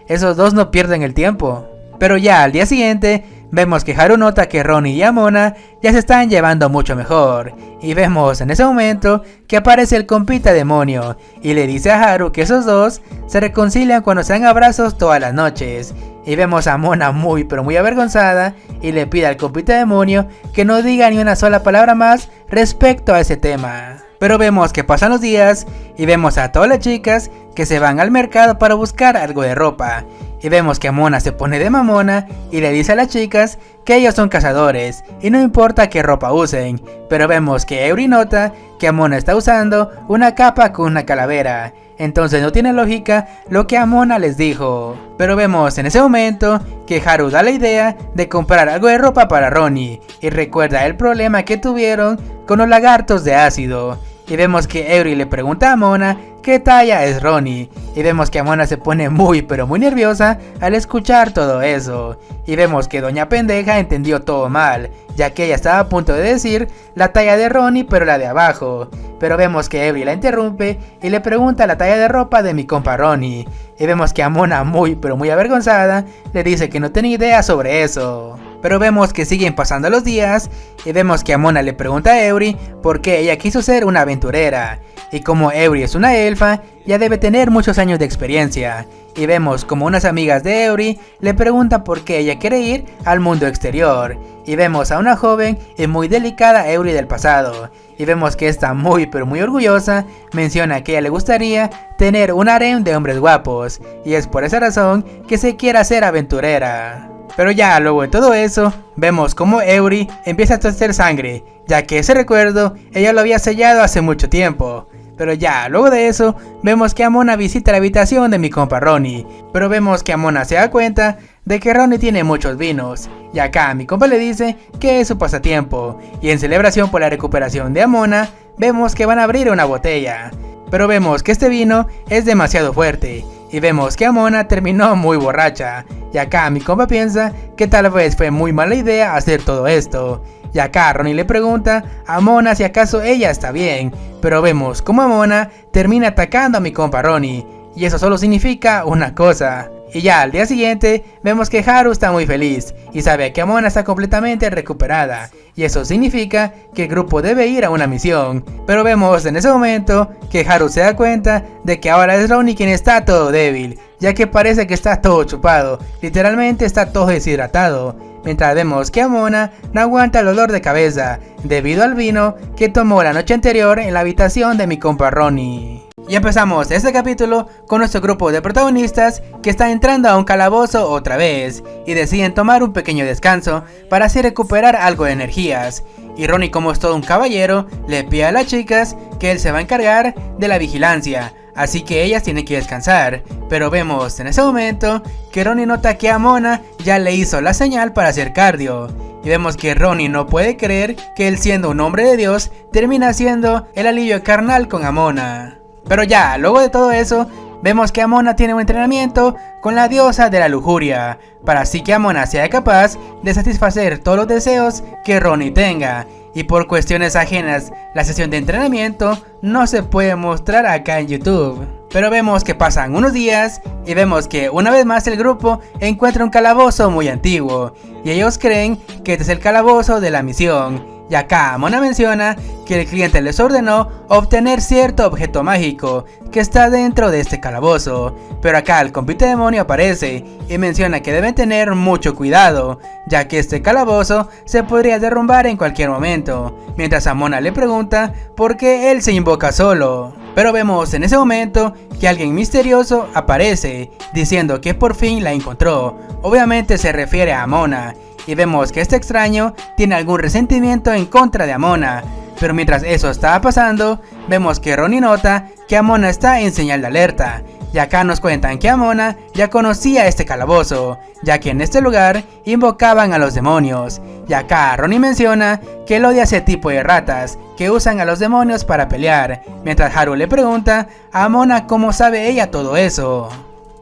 Esos dos no pierden el tiempo. Pero ya al día siguiente, vemos que Haru nota que Ronnie y Amona ya se están llevando mucho mejor. Y vemos en ese momento que aparece el compita demonio y le dice a Haru que esos dos se reconcilian cuando se dan abrazos todas las noches. Y vemos a Amona muy avergonzada y le pide al compita demonio que no diga ni una sola palabra más respecto a ese tema. Pero vemos que pasan los días y vemos a todas las chicas que se van al mercado para buscar algo de ropa. Y vemos que Amona se pone de mamona y le dice a las chicas que ellos son cazadores y no importa qué ropa usen. Pero vemos que Eury nota que Amona está usando una capa con una calavera. Entonces no tiene lógica lo que Amona les dijo. Pero vemos en ese momento que Haru da la idea de comprar algo de ropa para Ronnie y recuerda el problema que tuvieron con los lagartos de ácido. Y vemos que Eury le pregunta a Amona qué talla es Ronnie. Y vemos que Amona se pone muy nerviosa al escuchar todo eso. Y vemos que Doña Pendeja entendió todo mal, ya que ella estaba a punto de decir la talla de Ronnie pero la de abajo. Pero vemos que Eury la interrumpe y le pregunta la talla de ropa de mi compa Ronnie. Y vemos que Amona muy avergonzada le dice que no tiene idea sobre eso. Pero vemos que siguen pasando los días y vemos que Amona le pregunta a Eury por qué ella quiso ser una aventurera. Y como Eury es una elfa, ya debe tener muchos años de experiencia. Y vemos como unas amigas de Eury le preguntan por qué ella quiere ir al mundo exterior. Y vemos a una joven y muy delicada Eury del pasado. Y vemos que está muy orgullosa, menciona que a ella le gustaría tener un harem de hombres guapos. Y es por esa razón que se quiere hacer aventurera. Pero ya luego de todo eso, vemos como Eury empieza a toser sangre, ya que ese recuerdo ella lo había sellado hace mucho tiempo. Pero ya luego de eso, vemos que Amona visita la habitación de mi compa Ronnie. Pero vemos que Amona se da cuenta de que Ronnie tiene muchos vinos. Y acá mi compa le dice que es su pasatiempo. Y en celebración por la recuperación de Amona, vemos que van a abrir una botella. Pero vemos que este vino es demasiado fuerte. Y vemos que Amona terminó muy borracha. Y acá mi compa piensa que tal vez fue muy mala idea hacer todo esto. Y acá Ronnie le pregunta a Amona si acaso ella está bien. Pero vemos como Amona termina atacando a mi compa Ronnie. Y eso solo significa una cosa. Y ya al día siguiente vemos que Haru está muy feliz y sabe que Amona está completamente recuperada. Y eso significa que el grupo debe ir a una misión. Pero vemos en ese momento que Haru se da cuenta de que ahora es Ronnie quien está todo débil, ya que parece que está todo chupado, literalmente está todo deshidratado. Mientras vemos que Amona no aguanta el dolor de cabeza debido al vino que tomó la noche anterior en la habitación de mi compa Ronnie. Y empezamos este capítulo con nuestro grupo de protagonistas que está entrando a un calabozo otra vez y deciden tomar un pequeño descanso para así recuperar algo de energías. Y Ronnie, como es todo un caballero, le pide a las chicas que él se va a encargar de la vigilancia, así que ellas tienen que descansar. Pero vemos en ese momento que Ronnie nota que Amona ya le hizo la señal para hacer cardio. Y vemos que Ronnie no puede creer que él, siendo un hombre de Dios, termina siendo el alivio carnal con Amona. Pero ya, luego de todo eso, vemos que Amona tiene un entrenamiento con la diosa de la lujuria, para así que Amona sea capaz de satisfacer todos los deseos que Ronnie tenga. Y por cuestiones ajenas, la sesión de entrenamiento no se puede mostrar acá en YouTube. Pero vemos que pasan unos días y vemos que una vez más el grupo encuentra un calabozo muy antiguo. Y ellos creen que este es el calabozo de la misión. Y acá Amona menciona que el cliente les ordenó obtener cierto objeto mágico que está dentro de este calabozo. Pero acá el compite demonio aparece y menciona que deben tener mucho cuidado, ya que este calabozo se podría derrumbar en cualquier momento. Mientras Amona le pregunta por qué él se invoca solo. Pero vemos en ese momento que alguien misterioso aparece diciendo que por fin la encontró. Obviamente se refiere a Amona. Y vemos que este extraño tiene algún resentimiento en contra de Amona. Pero mientras eso estaba pasando, vemos que Ronnie nota que Amona está en señal de alerta. y acá nos cuentan que Amona ya conocía este calabozo, ya que en este lugar invocaban a los demonios, y acá Ronnie menciona que él odia ese tipo de ratas que usan a los demonios para pelear, mientras Haru le pregunta a Amona cómo sabe ella todo eso.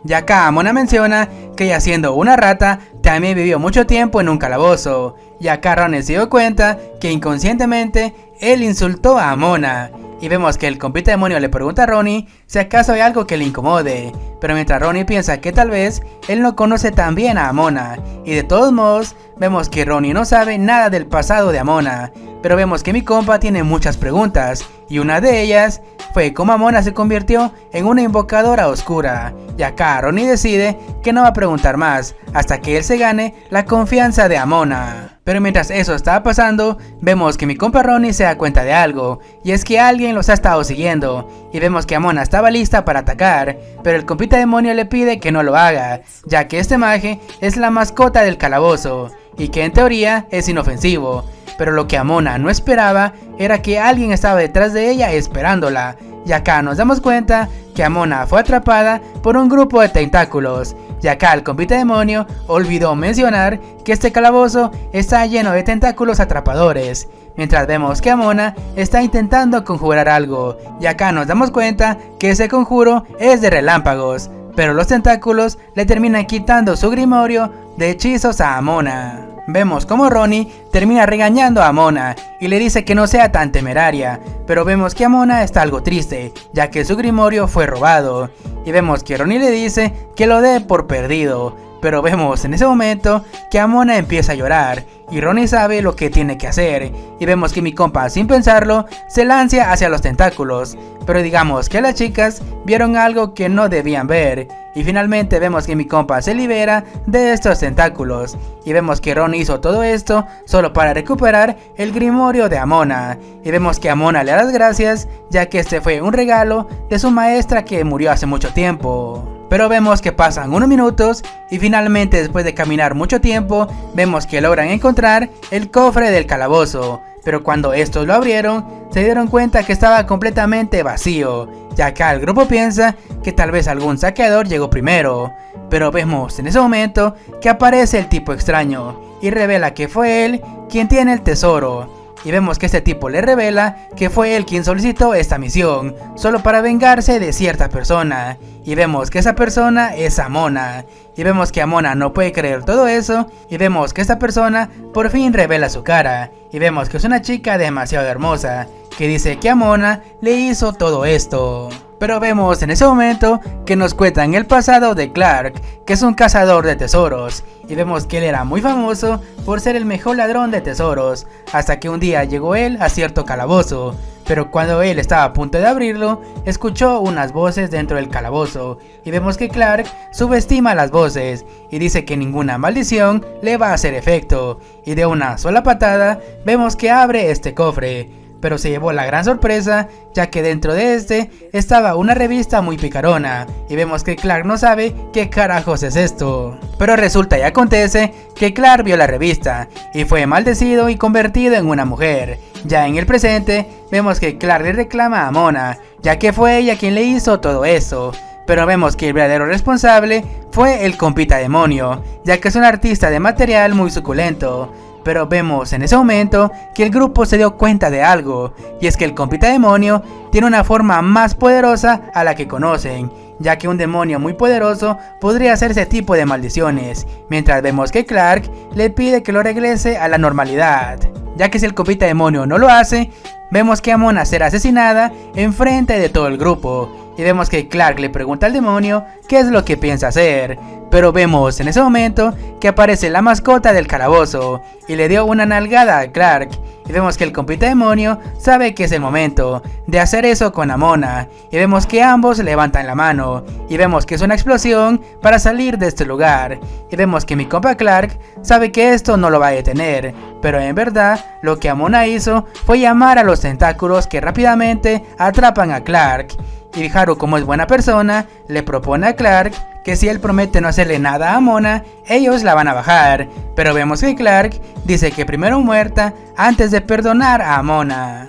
Y acá Amona menciona que ella siendo una rata también vivió mucho tiempo en un calabozo, y acá Ronnie se dio cuenta que inconscientemente él insultó a Amona. Y vemos que el compita demonio le pregunta a Ronnie si acaso hay algo que le incomode, pero mientras Ronnie piensa que tal vez él no conoce tan bien a Amona, y de todos modos vemos que Ronnie no sabe nada del pasado de Amona, pero vemos que mi compa tiene muchas preguntas, y una de ellas fue cómo Amona se convirtió en una invocadora oscura, y acá Ronnie decide que no va a preguntar más hasta que él se gane la confianza de Amona. Pero mientras eso estaba pasando, vemos que mi compa Ronnie se da cuenta de algo, y es que alguien los ha estado siguiendo, y vemos que Amona estaba lista para atacar, pero el compita demonio le pide que no lo haga, ya que este maje es la mascota del calabozo, y que en teoría es inofensivo, pero lo que Amona no esperaba era que alguien estaba detrás de ella esperándola, y acá nos damos cuenta que Amona fue atrapada por un grupo de tentáculos, y acá el compita demonio olvidó mencionar que este calabozo está lleno de tentáculos atrapadores, mientras vemos que Amona está intentando conjurar algo, y acá nos damos cuenta que ese conjuro es de relámpagos, pero los tentáculos le terminan quitando su grimorio de hechizos a Amona. Vemos como Ronnie termina regañando a Amona y le dice que no sea tan temeraria, pero vemos que Amona está algo triste, ya que su grimorio fue robado, y vemos que Ronnie le dice que lo dé por perdido, pero vemos en ese momento que Amona empieza a llorar, y Ronnie sabe lo que tiene que hacer, y vemos que mi compa sin pensarlo se lanza hacia los tentáculos, pero digamos que las chicas vieron algo que no debían ver, y finalmente vemos que mi compa se libera de estos tentáculos, y vemos que Ron hizo todo esto solo para recuperar el grimorio de Amona, y vemos que Amona le da las gracias, ya que este fue un regalo de su maestra que murió hace mucho tiempo. Pero vemos que pasan unos minutos y finalmente después de caminar mucho tiempo, vemos que logran encontrar el cofre del calabozo. Pero cuando estos lo abrieron, se dieron cuenta que estaba completamente vacío, ya que el grupo piensa que tal vez algún saqueador llegó primero. Pero vemos en ese momento que aparece el tipo extraño y revela que fue él quien tiene el tesoro. Y vemos que este tipo le revela que fue él quien solicitó esta misión, solo para vengarse de cierta persona. Y vemos que esa persona es Amona. Y vemos que Amona no puede creer todo eso. Y vemos que esta persona por fin revela su cara. Y vemos que es una chica demasiado hermosa, que dice que Amona le hizo todo esto. Pero vemos en ese momento que nos cuentan el pasado de Clark, que es un cazador de tesoros, y vemos que él era muy famoso por ser el mejor ladrón de tesoros, hasta que un día llegó él a cierto calabozo, pero cuando él estaba a punto de abrirlo, escuchó unas voces dentro del calabozo, y vemos que Clark subestima las voces, y dice que ninguna maldición le va a hacer efecto, y de una sola patada, vemos que abre este cofre. Pero se llevó la gran sorpresa, ya que dentro de este estaba una revista muy picarona, y vemos que Clark no sabe qué carajos es esto. Pero resulta y acontece que Clark vio la revista, y fue maldecido y convertido en una mujer. Ya en el presente, vemos que Clark le reclama a Amona, ya que fue ella quien le hizo todo eso. Pero vemos que el verdadero responsable fue el compita demonio, ya que es un artista de material muy suculento. Pero vemos en ese momento que el grupo se dio cuenta de algo, y es que el compita demonio tiene una forma más poderosa a la que conocen, ya que un demonio muy poderoso podría hacer ese tipo de maldiciones, mientras vemos que Clark le pide que lo regrese a la normalidad, ya que si el compita demonio no lo hace, vemos que Amona será asesinada en frente de todo el grupo, y vemos que Clark le pregunta al demonio qué es lo que piensa hacer, pero vemos en ese momento que aparece la mascota del calabozo y le dio una nalgada a Clark, y vemos que el compita demonio sabe que es el momento de hacer eso con Amona, y vemos que ambos levantan la mano, y vemos que es una explosión para salir de este lugar, y vemos que mi compa Clark sabe que esto no lo va a detener, pero en verdad lo que Amona hizo fue llamar a los tentáculos que rápidamente atrapan a Clark, y Haru, como es buena persona, le propone a Clark que si él promete no hacerle nada a Amona, ellos la van a bajar, pero vemos que Clark dice que primero muerta antes de perdonar a Amona.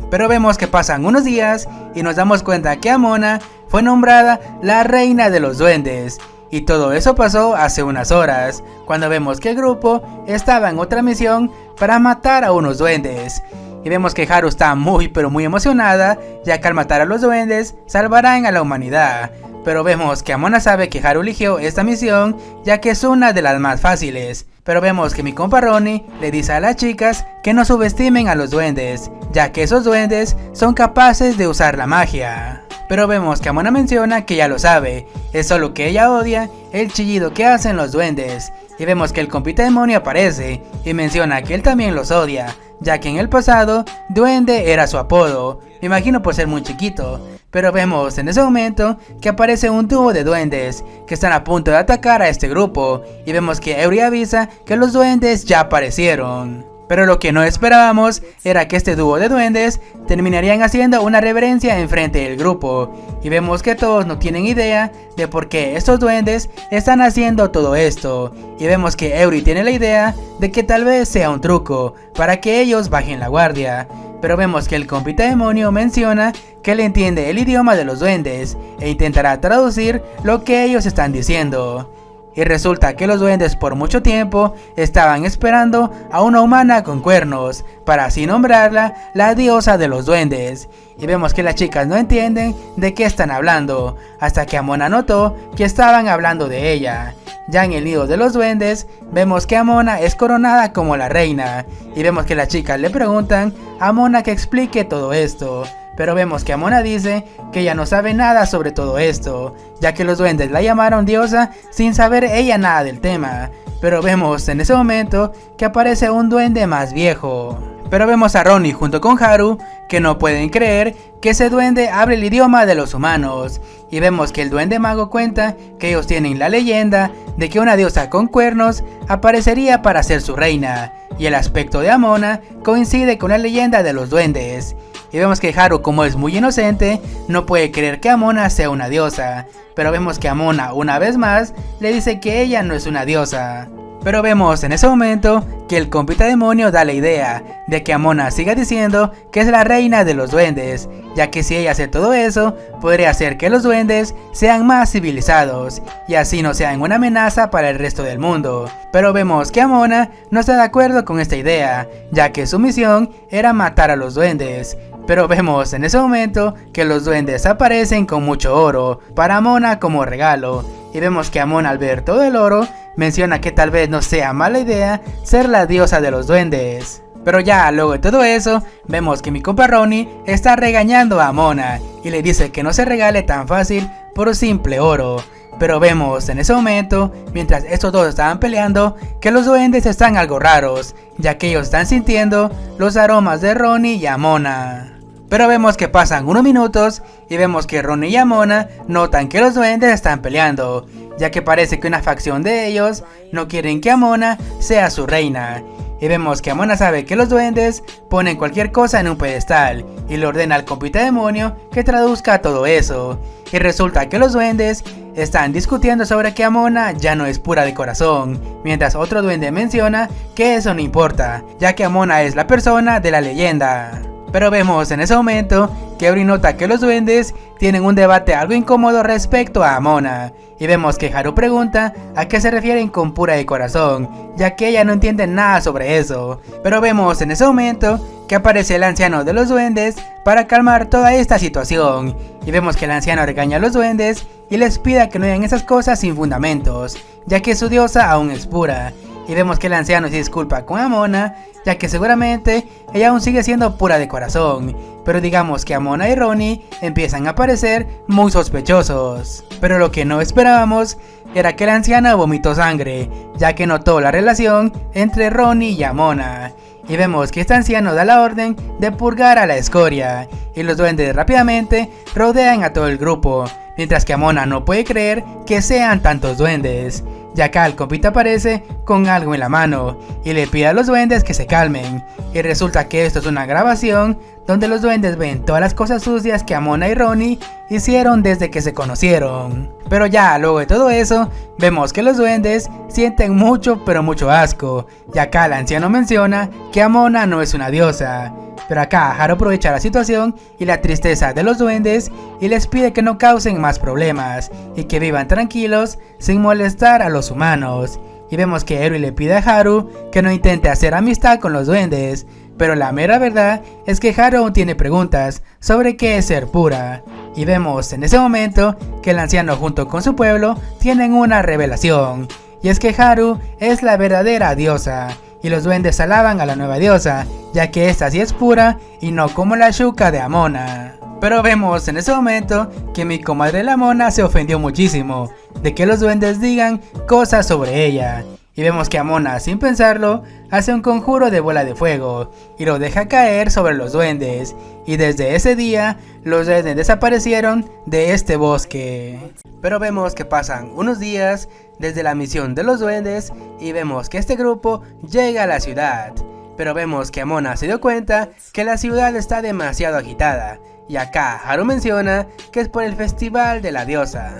Pero vemos que pasan unos días y nos damos cuenta que Amona fue nombrada la reina de los duendes. Y todo eso pasó hace unas horas, cuando vemos que el grupo estaba en otra misión para matar a unos duendes. Y vemos que Haru está muy emocionada, ya que al matar a los duendes salvarán a la humanidad. Pero vemos que Amona sabe que Haru eligió esta misión, ya que es una de las más fáciles. Pero vemos que mi compa Ronnie le dice a las chicas que no subestimen a los duendes, ya que esos duendes son capaces de usar la magia. Pero vemos que Amona menciona que ya lo sabe, es solo que ella odia el chillido que hacen los duendes. Y vemos que el compita demonio aparece y menciona que él también los odia, ya que en el pasado duende era su apodo, me imagino por ser muy chiquito. Pero vemos en ese momento que aparece un dúo de duendes que están a punto de atacar a este grupo, y vemos que Eury avisa que los duendes ya aparecieron. Pero lo que no esperábamos era que este dúo de duendes terminarían haciendo una reverencia enfrente del grupo, y vemos que todos no tienen idea de por qué estos duendes están haciendo todo esto, y vemos que Eury tiene la idea de que tal vez sea un truco para que ellos bajen la guardia. Pero vemos que el compita demonio menciona que él entiende el idioma de los duendes e intentará traducir lo que ellos están diciendo. Y resulta que los duendes por mucho tiempo estaban esperando a una humana con cuernos, para así nombrarla la diosa de los duendes. Y vemos que las chicas no entienden de qué están hablando, hasta que Amona notó que estaban hablando de ella. Ya en el nido de los duendes, vemos que Amona es coronada como la reina, y vemos que las chicas le preguntan a Amona que explique todo esto. Pero vemos que Amona dice que ella no sabe nada sobre todo esto, ya que los duendes la llamaron diosa sin saber ella nada del tema. Pero vemos en ese momento que aparece un duende más viejo. Pero vemos a Ronnie junto con Haru que no pueden creer que ese duende hable el idioma de los humanos. Y vemos que el duende mago cuenta que ellos tienen la leyenda de que una diosa con cuernos aparecería para ser su reina, y el aspecto de Amona coincide con la leyenda de los duendes. Y vemos que Haru, como es muy inocente, no puede creer que Amona sea una diosa. Pero vemos que Amona una vez más le dice que ella no es una diosa. Pero vemos en ese momento que el compita demonio da la idea de que Amona siga diciendo que es la reina de los duendes, ya que si ella hace todo eso, podría hacer que los duendes sean más civilizados y así no sean una amenaza para el resto del mundo. Pero vemos que Amona no está de acuerdo con esta idea, ya que su misión era matar a los duendes. Pero vemos en ese momento que los duendes aparecen con mucho oro para Amona como regalo, y vemos que Amona, al ver todo el oro, menciona que tal vez no sea mala idea ser la diosa de los duendes. Pero ya luego de todo eso, vemos que mi compa Ronnie está regañando a Amona y le dice que no se regale tan fácil por un simple oro. Pero vemos en ese momento, mientras estos dos estaban peleando, que los duendes están algo raros, ya que ellos están sintiendo los aromas de Ronnie y Amona. Pero vemos que pasan unos minutos y vemos que Ronnie y Amona notan que los duendes están peleando, ya que parece que una facción de ellos no quieren que Amona sea su reina. Y vemos que Amona sabe que los duendes ponen cualquier cosa en un pedestal y le ordena al compita demonio que traduzca todo eso. Y resulta que los duendes están discutiendo sobre que Amona ya no es pura de corazón, mientras otro duende menciona que eso no importa, ya que Amona es la persona de la leyenda. Pero vemos en ese momento que Eury nota que los duendes tienen un debate algo incómodo respecto a Amona, y vemos que Haru pregunta a qué se refieren con pura de corazón, ya que ella no entiende nada sobre eso. Pero vemos en ese momento que aparece el anciano de los duendes para calmar toda esta situación, y vemos que el anciano regaña a los duendes y les pide que no digan esas cosas sin fundamentos, ya que su diosa aún es pura. Y vemos que el anciano se disculpa con Amona, ya que seguramente ella aún sigue siendo pura de corazón. Pero digamos que Amona y Ronnie empiezan a parecer muy sospechosos. Pero lo que no esperábamos era que el anciano vomitó sangre, ya que notó la relación entre Ronnie y Amona. Y vemos que este anciano da la orden de purgar a la escoria, y los duendes rápidamente rodean a todo el grupo, mientras que Amona no puede creer que sean tantos duendes. Y acá el compita aparece con algo en la mano y le pide a los duendes que se calmen, y resulta que esto es una grabación donde los duendes ven todas las cosas sucias que Amona y Ronnie hicieron desde que se conocieron. Pero ya luego de todo eso, vemos que los duendes sienten mucho pero mucho asco, y acá el anciano menciona que Amona no es una diosa. Pero acá Haru aprovecha la situación y la tristeza de los duendes y les pide que no causen más problemas y que vivan tranquilos sin molestar a los humanos. Y vemos que Eri le pide a Haru que no intente hacer amistad con los duendes, pero la mera verdad es que Haru aún tiene preguntas sobre qué es ser pura. Y vemos en ese momento que el anciano junto con su pueblo tienen una revelación, y es que Haru es la verdadera diosa, y los duendes alaban a la nueva diosa, ya que esta sí es pura y no como la Shuka de Amona. Pero vemos en ese momento que mi comadre la mona se ofendió muchísimo de que los duendes digan cosas sobre ella. Y vemos que Amona, sin pensarlo, hace un conjuro de bola de fuego y lo deja caer sobre los duendes. Y desde ese día, los duendes desaparecieron de este bosque. Pero vemos que pasan unos días desde la misión de los duendes y vemos que este grupo llega a la ciudad. Pero vemos que Amona se dio cuenta que la ciudad está demasiado agitada. Y acá Haru menciona que es por el festival de la diosa.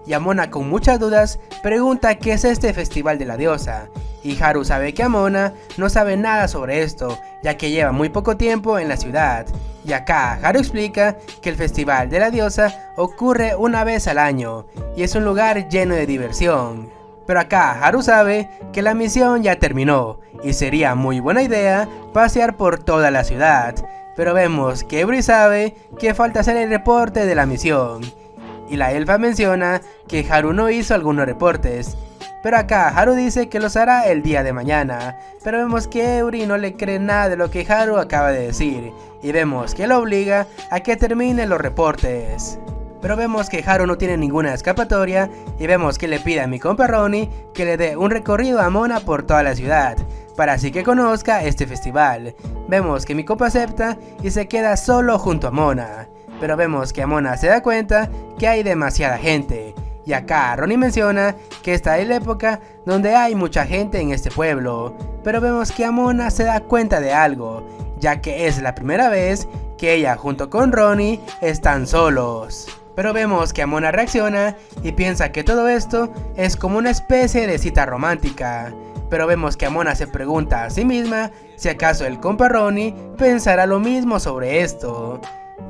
Y Amona, con muchas dudas, pregunta qué es este festival de la diosa. Y Haru sabe que Amona no sabe nada sobre esto, ya que lleva muy poco tiempo en la ciudad. Y acá Haru explica que el festival de la diosa ocurre una vez al año, y es un lugar lleno de diversión. Pero acá Haru sabe que la misión ya terminó, y sería muy buena idea pasear por toda la ciudad. Pero vemos que Eri sabe que falta hacer el reporte de la misión. Y la elfa menciona que Haru no hizo algunos reportes. Pero acá Haru dice que los hará el día de mañana. Pero vemos que Eri no le cree nada de lo que Haru acaba de decir. Y vemos que lo obliga a que termine los reportes. Pero vemos que Haru no tiene ninguna escapatoria. Y vemos que le pide a mi compa Ronnie que le dé un recorrido a Amona por toda la ciudad, para así que conozca este festival. Vemos que mi compa acepta y se queda solo junto a Amona. Pero vemos que Amona se da cuenta que hay demasiada gente. Y acá Ronnie menciona que esta es la época donde hay mucha gente en este pueblo. Pero vemos que Amona se da cuenta de algo, ya que es la primera vez que ella junto con Ronnie están solos. Pero vemos que Amona reacciona y piensa que todo esto es como una especie de cita romántica. Pero vemos que Amona se pregunta a sí misma si acaso el compa Ronnie pensará lo mismo sobre esto.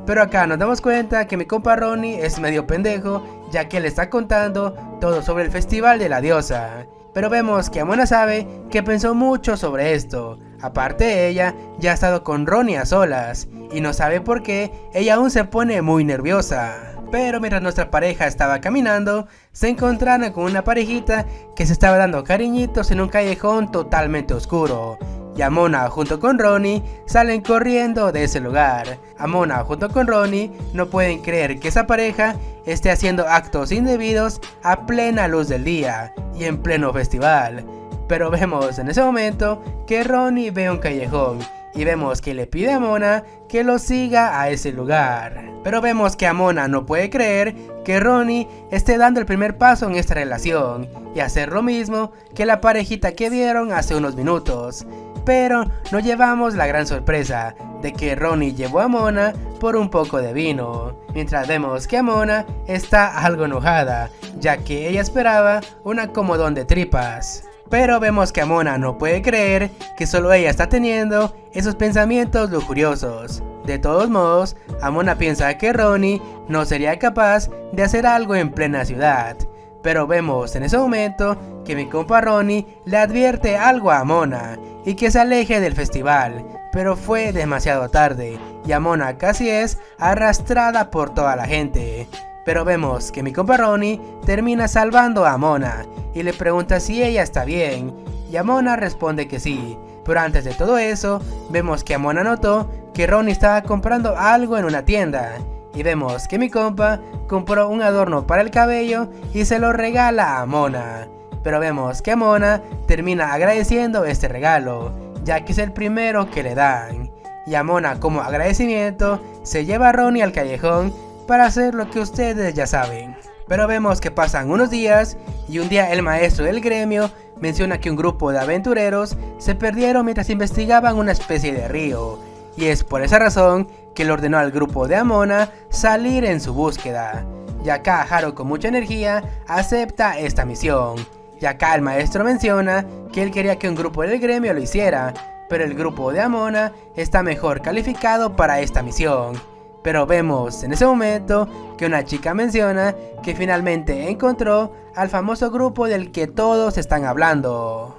Pero acá nos damos cuenta que mi compa Ronnie es medio pendejo, ya que le está contando todo sobre el festival de la diosa. Pero vemos que Amona sabe que pensó mucho sobre esto. Aparte, ella ya ha estado con Ronnie a solas y no sabe por qué ella aún se pone muy nerviosa. Pero mientras nuestra pareja estaba caminando, se encontraron con una parejita que se estaba dando cariñitos en un callejón totalmente oscuro. Y Amona junto con Ronnie salen corriendo de ese lugar. Amona junto con Ronnie no pueden creer que esa pareja esté haciendo actos indebidos a plena luz del día y en pleno festival. Pero vemos en ese momento que Ronnie ve un callejón y vemos que le pide a Amona que lo siga a ese lugar. Pero vemos que Amona no puede creer que Ronnie esté dando el primer paso en esta relación y hacer lo mismo que la parejita que vieron hace unos minutos. Pero nos llevamos la gran sorpresa de que Ronnie llevó a Amona por un poco de vino, mientras vemos que Amona está algo enojada, ya que ella esperaba un acomodón de tripas. Pero vemos que Amona no puede creer que solo ella está teniendo esos pensamientos lujuriosos. De todos modos, Amona piensa que Ronnie no sería capaz de hacer algo en plena ciudad. Pero vemos en ese momento que mi compa Ronnie le advierte algo a Amona y que se aleje del festival, pero fue demasiado tarde y Amona casi es arrastrada por toda la gente. Pero vemos que mi compa Ronnie termina salvando a Amona y le pregunta si ella está bien, y Amona responde que sí. Pero antes de todo eso, vemos que Amona notó que Ronnie estaba comprando algo en una tienda, y vemos que mi compa compró un adorno para el cabello y se lo regala a Amona. Pero vemos que Amona termina agradeciendo este regalo, ya que es el primero que le dan, y Amona, como agradecimiento, se lleva a Ronnie al callejón para hacer lo que ustedes ya saben. Pero vemos que pasan unos días y un día el maestro del gremio menciona que un grupo de aventureros se perdieron mientras investigaban una especie de río, y es por esa razón que le ordenó al grupo de Amona salir en su búsqueda. Y acá Haru, con mucha energía, acepta esta misión. Y acá el maestro menciona que él quería que un grupo del gremio lo hiciera, pero el grupo de Amona está mejor calificado para esta misión. Pero vemos en ese momento que una chica menciona que finalmente encontró al famoso grupo del que todos están hablando.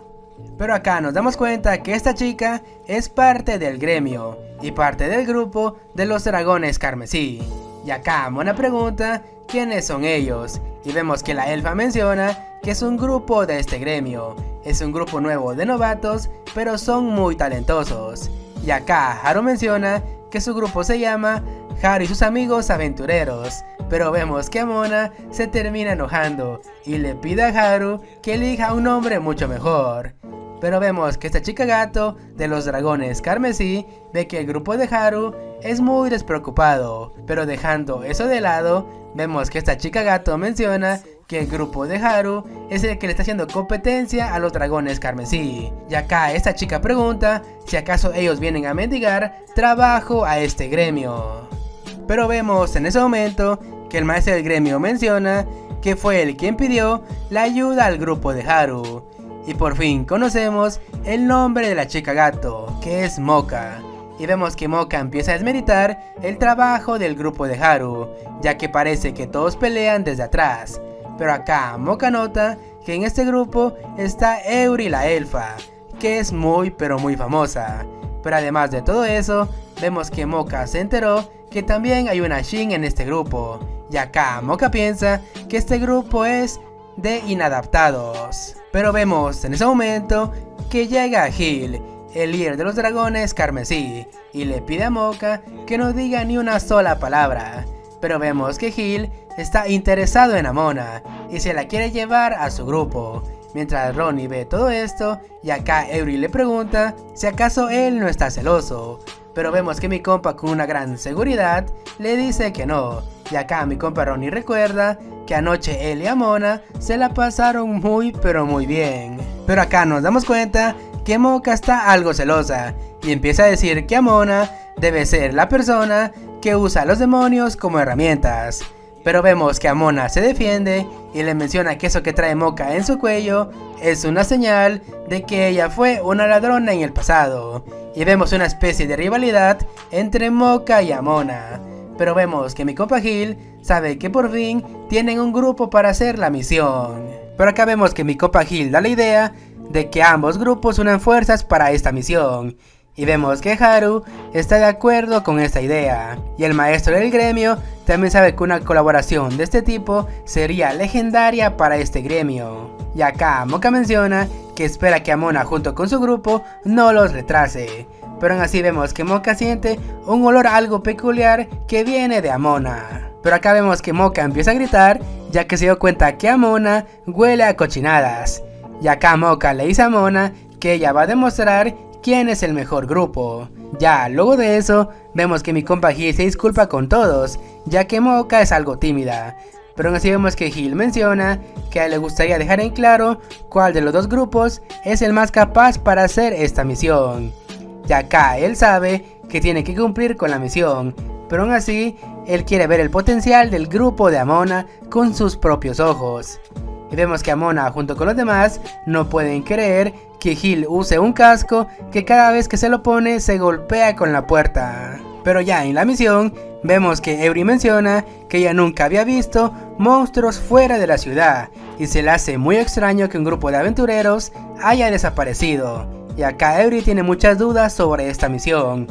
Pero acá nos damos cuenta que esta chica es parte del gremio y parte del grupo de los dragones carmesí. Y acá Amona pregunta quiénes son ellos y vemos que la elfa menciona que es un grupo de este gremio. Es un grupo nuevo de novatos, pero son muy talentosos. Y acá Haru menciona que su grupo se llama Haru y sus amigos aventureros, pero vemos que Amona se termina enojando y le pide a Haru que elija un nombre mucho mejor. Pero vemos que esta chica gato de los dragones carmesí ve que el grupo de Haru es muy despreocupado, pero dejando eso de lado, vemos que esta chica gato menciona que el grupo de Haru es el que le está haciendo competencia a los dragones carmesí. Y acá esta chica pregunta si acaso ellos vienen a mendigar trabajo a este gremio. Pero vemos en ese momento que el maestro del gremio menciona que fue él quien pidió la ayuda al grupo de Haru. Y por fin conocemos el nombre de la chica gato, que es Moka. Y vemos que Moka empieza a desmeritar el trabajo del grupo de Haru, ya que parece que todos pelean desde atrás. Pero acá Moka nota que en este grupo está Eury la elfa, que es muy pero muy famosa. Pero además de todo eso, vemos que Moka se enteró que también hay una Shin en este grupo. Y acá Moka piensa que este grupo es de inadaptados. Pero vemos en ese momento que llega Gil, el líder de los dragones carmesí, y le pide a Moka que no diga ni una sola palabra. Pero vemos que Gil está interesado en Amona y se la quiere llevar a su grupo. Mientras Ronnie ve todo esto, y acá Eury le pregunta si acaso él no está celoso. Pero vemos que mi compa con una gran seguridad le dice que no. Y acá mi compa Ronnie recuerda que anoche él y Amona se la pasaron muy pero muy bien. Pero acá nos damos cuenta que Moka está algo celosa y empieza a decir que Amona debe ser la persona que usa a los demonios como herramientas. Pero vemos que Amona se defiende y le menciona que eso que trae Moka en su cuello es una señal de que ella fue una ladrona en el pasado. Y vemos una especie de rivalidad entre Moka y Amona. Pero vemos que mi compa Gil sabe que por fin tienen un grupo para hacer la misión. Pero acá vemos que mi compa Gil da la idea de que ambos grupos unan fuerzas para esta misión. Y vemos que Haru está de acuerdo con esta idea. Y el maestro del gremio también sabe que una colaboración de este tipo sería legendaria para este gremio. Y acá Moka menciona que espera que Amona junto con su grupo no los retrase. Pero aún así vemos que Moka siente un olor algo peculiar que viene de Amona. Pero acá vemos que Moka empieza a gritar ya que se dio cuenta que Amona huele a cochinadas. Y acá Moka le dice a Amona que ella va a demostrar quién es el mejor grupo. Ya luego de eso vemos que mi compa Gil se disculpa con todos, ya que Moka es algo tímida. Pero aún así vemos que Gil menciona que a él le gustaría dejar en claro cuál de los dos grupos es el más capaz para hacer esta misión. Y acá él sabe que tiene que cumplir con la misión, pero aún así él quiere ver el potencial del grupo de Amona con sus propios ojos. Y vemos que Amona junto con los demás no pueden creer que Gil use un casco que cada vez que se lo pone se golpea con la puerta. Pero ya en la misión vemos que Eury menciona que ella nunca había visto monstruos fuera de la ciudad y se le hace muy extraño que un grupo de aventureros haya desaparecido. Y acá Eury tiene muchas dudas sobre esta misión.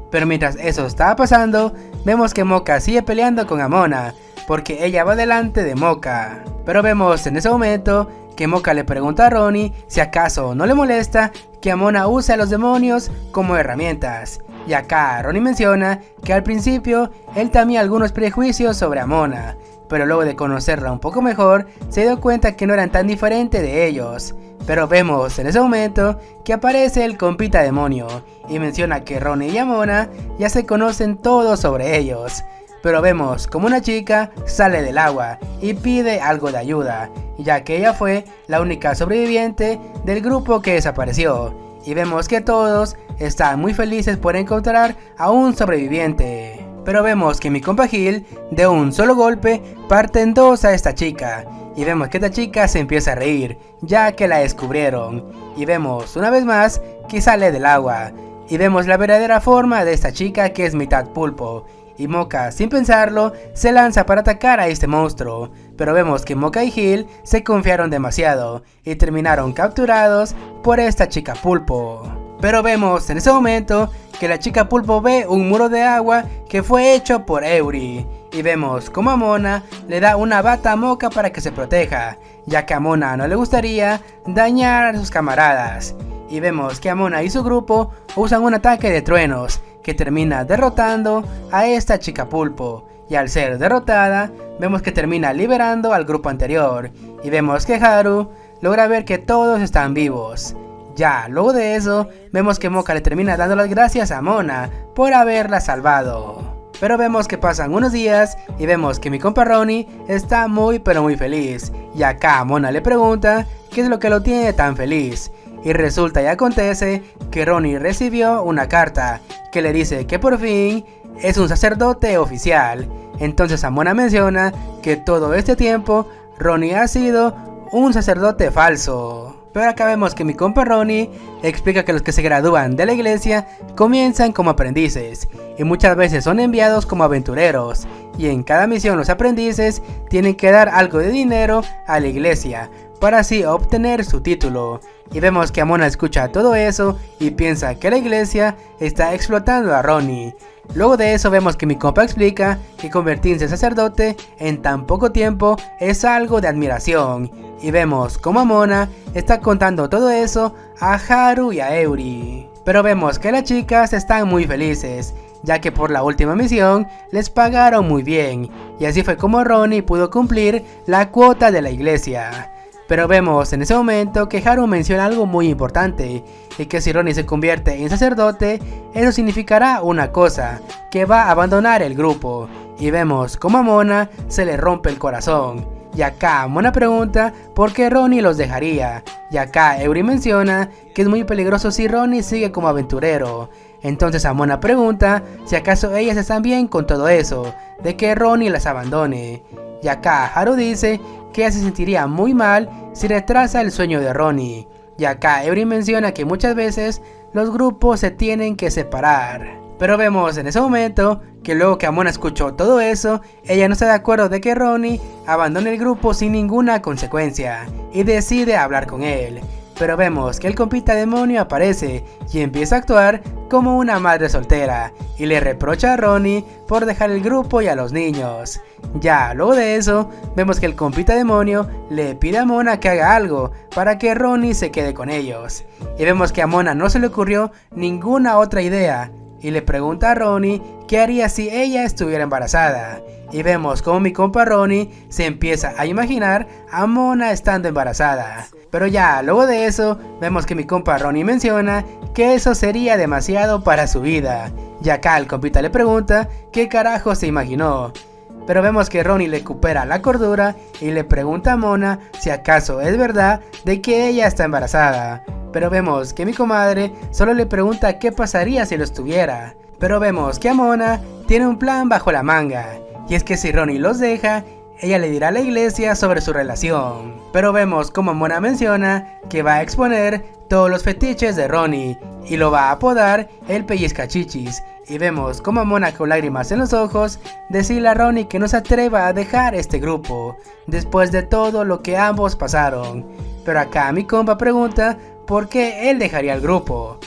Pero mientras eso está pasando, vemos que Moka sigue peleando con Amona porque ella va delante de Moka. Pero vemos en ese momento que Moka le pregunta a Ronnie si acaso no le molesta que Amona use a los demonios como herramientas. Y acá Ronnie menciona que al principio él tenía algunos prejuicios sobre Amona, pero luego de conocerla un poco mejor se dio cuenta que no eran tan diferentes de ellos. Pero vemos en ese momento que aparece el compita demonio y menciona que Ronnie y Amona ya se conocen todo sobre ellos. Pero vemos como una chica sale del agua y pide algo de ayuda, ya que ella fue la única sobreviviente del grupo que desapareció. Y vemos que todos están muy felices por encontrar a un sobreviviente. Pero vemos que mi compa Gil de un solo golpe parte en dos a esta chica. y vemos que esta chica se empieza a reír, ya que la descubrieron, y vemos una vez más que sale del agua, y vemos la verdadera forma de esta chica que es mitad pulpo, y Moka, sin pensarlo, se lanza para atacar a este monstruo, pero vemos que Moka y Gil se confiaron demasiado, y terminaron capturados por esta chica pulpo. Pero vemos en ese momento que la chica pulpo ve un muro de agua que fue hecho por Eury, y vemos como a Mona le da una bata a Moka para que se proteja, ya que a Mona no le gustaría dañar a sus camaradas, y vemos que Mona y su grupo usan un ataque de truenos que termina derrotando a esta chica pulpo, y al ser derrotada vemos que termina liberando al grupo anterior, y vemos que Haru logra ver que todos están vivos. Ya luego de eso vemos que Moka le termina dando las gracias a Mona por haberla salvado. Pero vemos que pasan unos días y vemos que mi compa Ronnie está muy pero muy feliz, y acá Mona le pregunta qué es lo que lo tiene tan feliz, y resulta y acontece que Ronnie recibió una carta que le dice que por fin es un sacerdote oficial. Entonces Mona menciona que todo este tiempo Ronnie ha sido un sacerdote falso. Pero acá vemos que mi compa Ronnie explica que los que se gradúan de la iglesia comienzan como aprendices y muchas veces son enviados como aventureros, y en cada misión los aprendices tienen que dar algo de dinero a la iglesia para así obtener su título. Y vemos que Mona escucha todo eso y piensa que la iglesia está explotando a Ronnie. Luego de eso vemos que mi compa explica que convertirse en sacerdote en tan poco tiempo es algo de admiración, y vemos como Mona está contando todo eso a Haru y a Eury. Pero vemos que las chicas están muy felices, ya que por la última misión les pagaron muy bien, y así fue como Ronnie pudo cumplir la cuota de la iglesia. Pero vemos en ese momento que Haru menciona algo muy importante, y que si Ronnie se convierte en sacerdote, eso significará una cosa, que va a abandonar el grupo, y vemos como a Mona se le rompe el corazón. Y acá Mona pregunta por qué Ronnie los dejaría, y acá Eury menciona que es muy peligroso si Ronnie sigue como aventurero. Entonces Mona pregunta si acaso ellas están bien con todo eso, de que Ronnie las abandone. Y acá Haru dice que ella se sentiría muy mal si retrasa el sueño de Ronnie. Y acá Eury menciona que muchas veces los grupos se tienen que separar. Pero vemos en ese momento que luego que Mona escuchó todo eso, ella no está de acuerdo de que Ronnie abandone el grupo sin ninguna consecuencia y decide hablar con él. Pero vemos que el compita demonio aparece y empieza a actuar como una madre soltera y le reprocha a Ronnie por dejar el grupo y a los niños. Ya luego de eso vemos que el compita demonio le pide a Mona que haga algo para que Ronnie se quede con ellos, y vemos que a Mona no se le ocurrió ninguna otra idea y le pregunta a Ronnie qué haría si ella estuviera embarazada, y vemos como mi compa Ronnie se empieza a imaginar a Mona estando embarazada. Pero ya luego de eso vemos que mi compa Ronnie menciona que eso sería demasiado para su vida, y acá el compita le pregunta qué carajo se imaginó. Pero vemos que Ronnie le recupera la cordura y le pregunta a Mona si acaso es verdad de que ella está embarazada. Pero vemos que mi comadre solo le pregunta qué pasaría si lo estuviera. Pero vemos que Mona tiene un plan bajo la manga, y es que si Ronnie los deja, ella le dirá a la iglesia sobre su relación. Pero vemos como Mona menciona que va a exponer todos los fetiches de Ronnie y lo va a apodar el pellizcachichis. Y vemos como Mona con lágrimas en los ojos decirle a Ronnie que no se atreva a dejar este grupo después de todo lo que ambos pasaron. Pero acá mi compa pregunta por qué él dejaría el grupo.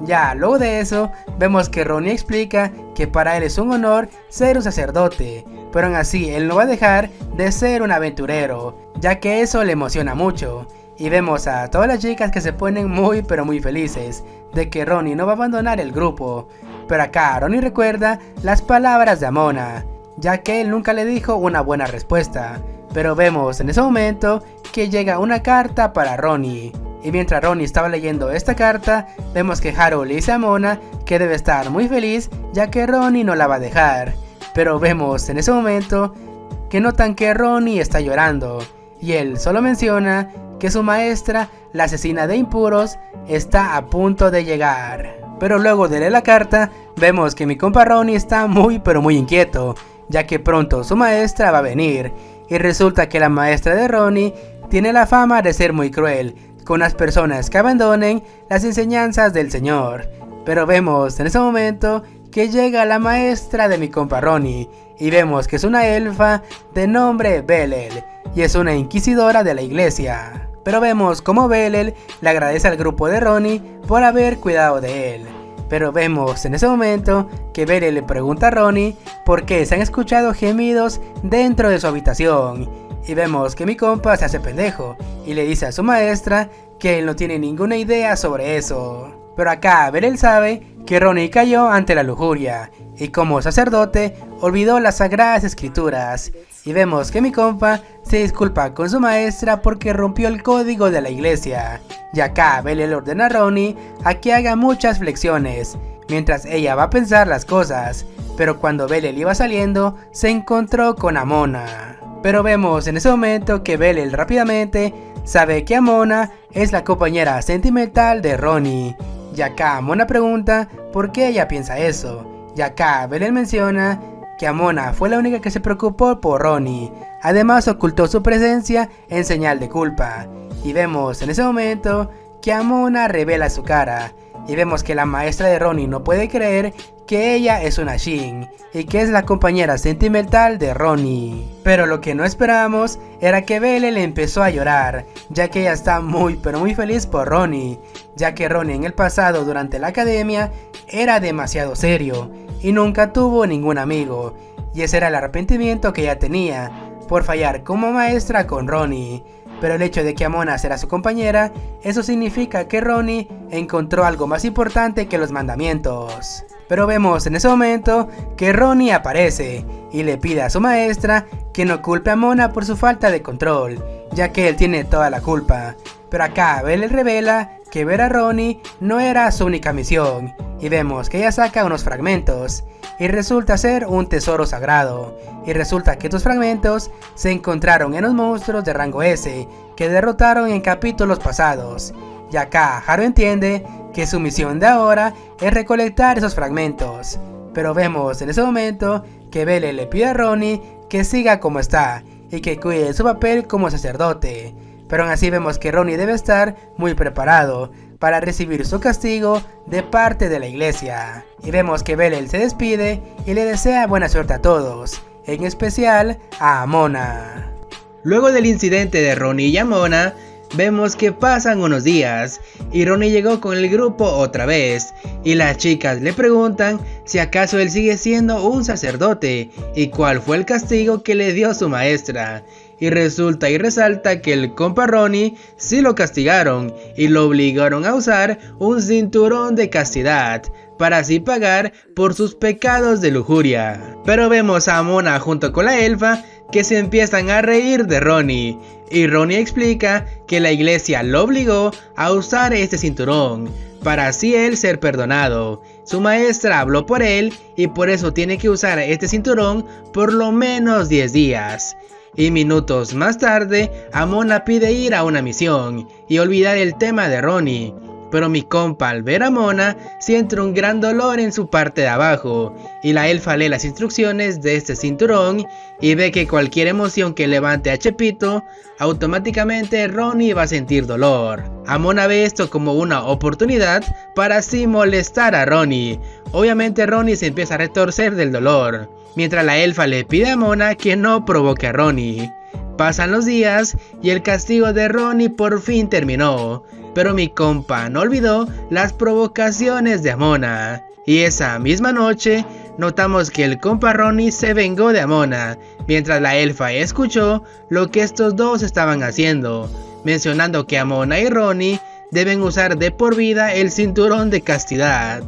Ya luego de eso vemos que Ronnie explica que para él es un honor ser un sacerdote, pero aún así él no va a dejar de ser un aventurero, ya que eso le emociona mucho. Y vemos a todas las chicas que se ponen muy pero muy felices de que Ronnie no va a abandonar el grupo. Pero acá Ronnie recuerda las palabras de Mona, ya que él nunca le dijo una buena respuesta. Pero vemos en ese momento que llega una carta para Ronnie. Y mientras Ronnie estaba leyendo esta carta, vemos que Haru le dice a Mona que debe estar muy feliz ya que Ronnie no la va a dejar. Pero vemos en ese momento que notan que Ronnie está llorando, y él solo menciona que su maestra, la asesina de impuros, está a punto de llegar. Pero luego de leer la carta, vemos que mi compa Ronnie está muy pero muy inquieto, ya que pronto su maestra va a venir, y resulta que la maestra de Ronnie tiene la fama de ser muy cruel con las personas que abandonen las enseñanzas del Señor. Pero vemos en ese momento que llega la maestra de mi compa Ronnie y vemos que es una elfa de nombre Bellel y es una inquisidora de la iglesia. Pero vemos como Bellel le agradece al grupo de Ronnie por haber cuidado de él. Pero vemos en ese momento que Bellel le pregunta a Ronnie por qué se han escuchado gemidos dentro de su habitación. Y vemos que mi compa se hace pendejo y le dice a su maestra que él no tiene ninguna idea sobre eso. Pero acá Bellel sabe que Ronnie cayó ante la lujuria y como sacerdote olvidó las sagradas escrituras. Y vemos que mi compa se disculpa con su maestra porque rompió el código de la iglesia. Y acá Bellel ordena a Ronnie a que haga muchas flexiones, mientras ella va a pensar las cosas. Pero cuando Bellel iba saliendo, se encontró con Amona. Pero vemos en ese momento que Bellel rápidamente sabe que Amona es la compañera sentimental de Ronnie. Y acá Amona pregunta por qué ella piensa eso. Y acá Bellel menciona que Amona fue la única que se preocupó por Ronnie. Además ocultó su presencia en señal de culpa. Y vemos en ese momento que Amona revela su cara. Y vemos que la maestra de Ronnie no puede creer que ella es una Shin y que es la compañera sentimental de Ronnie. Pero lo que no esperábamos era que Bellel empezó a llorar, ya que ella está muy feliz por Ronnie, ya que Ronnie en el pasado durante la academia era demasiado serio y nunca tuvo ningún amigo, y ese era el arrepentimiento que ella tenía por fallar como maestra con Ronnie. Pero el hecho de que Amona será su compañera, eso significa que Ronnie encontró algo más importante que los mandamientos. Pero vemos en ese momento que Ronnie aparece y le pide a su maestra que no culpe a Amona por su falta de control, ya que él tiene toda la culpa. Pero acá Bellel revela que ver a Ronnie no era su única misión, y vemos que ella saca unos fragmentos y resulta ser un tesoro sagrado, y resulta que estos fragmentos se encontraron en los monstruos de rango S que derrotaron en capítulos pasados. Y acá Haru entiende que su misión de ahora es recolectar esos fragmentos. Pero vemos en ese momento que Bellel le pide a Ronnie que siga como está y que cuide su papel como sacerdote. Pero aún así vemos que Ronnie debe estar muy preparado para recibir su castigo de parte de la iglesia. Y vemos que Bellel se despide y le desea buena suerte a todos, en especial a Amona. Luego del incidente de Ronnie y Amona, vemos que pasan unos días y Ronnie llegó con el grupo otra vez y las chicas le preguntan si acaso él sigue siendo un sacerdote y cuál fue el castigo que le dio su maestra. Y resulta y resalta que el compa Ronnie sí lo castigaron y lo obligaron a usar un cinturón de castidad para así pagar por sus pecados de lujuria. Pero vemos a Amona junto con la elfa que se empiezan a reír de Ronnie y Ronnie explica que la iglesia lo obligó a usar este cinturón para así él ser perdonado. Su maestra habló por él y por eso tiene que usar este cinturón por lo menos 10 días. Y minutos más tarde, Amona pide ir a una misión y olvidar el tema de Ronnie. Pero mi compa al ver a Amona siente un gran dolor en su parte de abajo y la elfa lee las instrucciones de este cinturón y ve que cualquier emoción que levante a Chepito, automáticamente Ronnie va a sentir dolor. Amona ve esto como una oportunidad para así molestar a Ronnie. Obviamente Ronnie se empieza a retorcer del dolor, mientras la elfa le pide a Amona que no provoque a Ronnie. Pasan los días y el castigo de Ronnie por fin terminó, pero mi compa no olvidó las provocaciones de Amona. Y esa misma noche notamos que el compa Ronnie se vengó de Amona, mientras la elfa escuchó lo que estos dos estaban haciendo, mencionando que Amona y Ronnie deben usar de por vida el cinturón de castidad.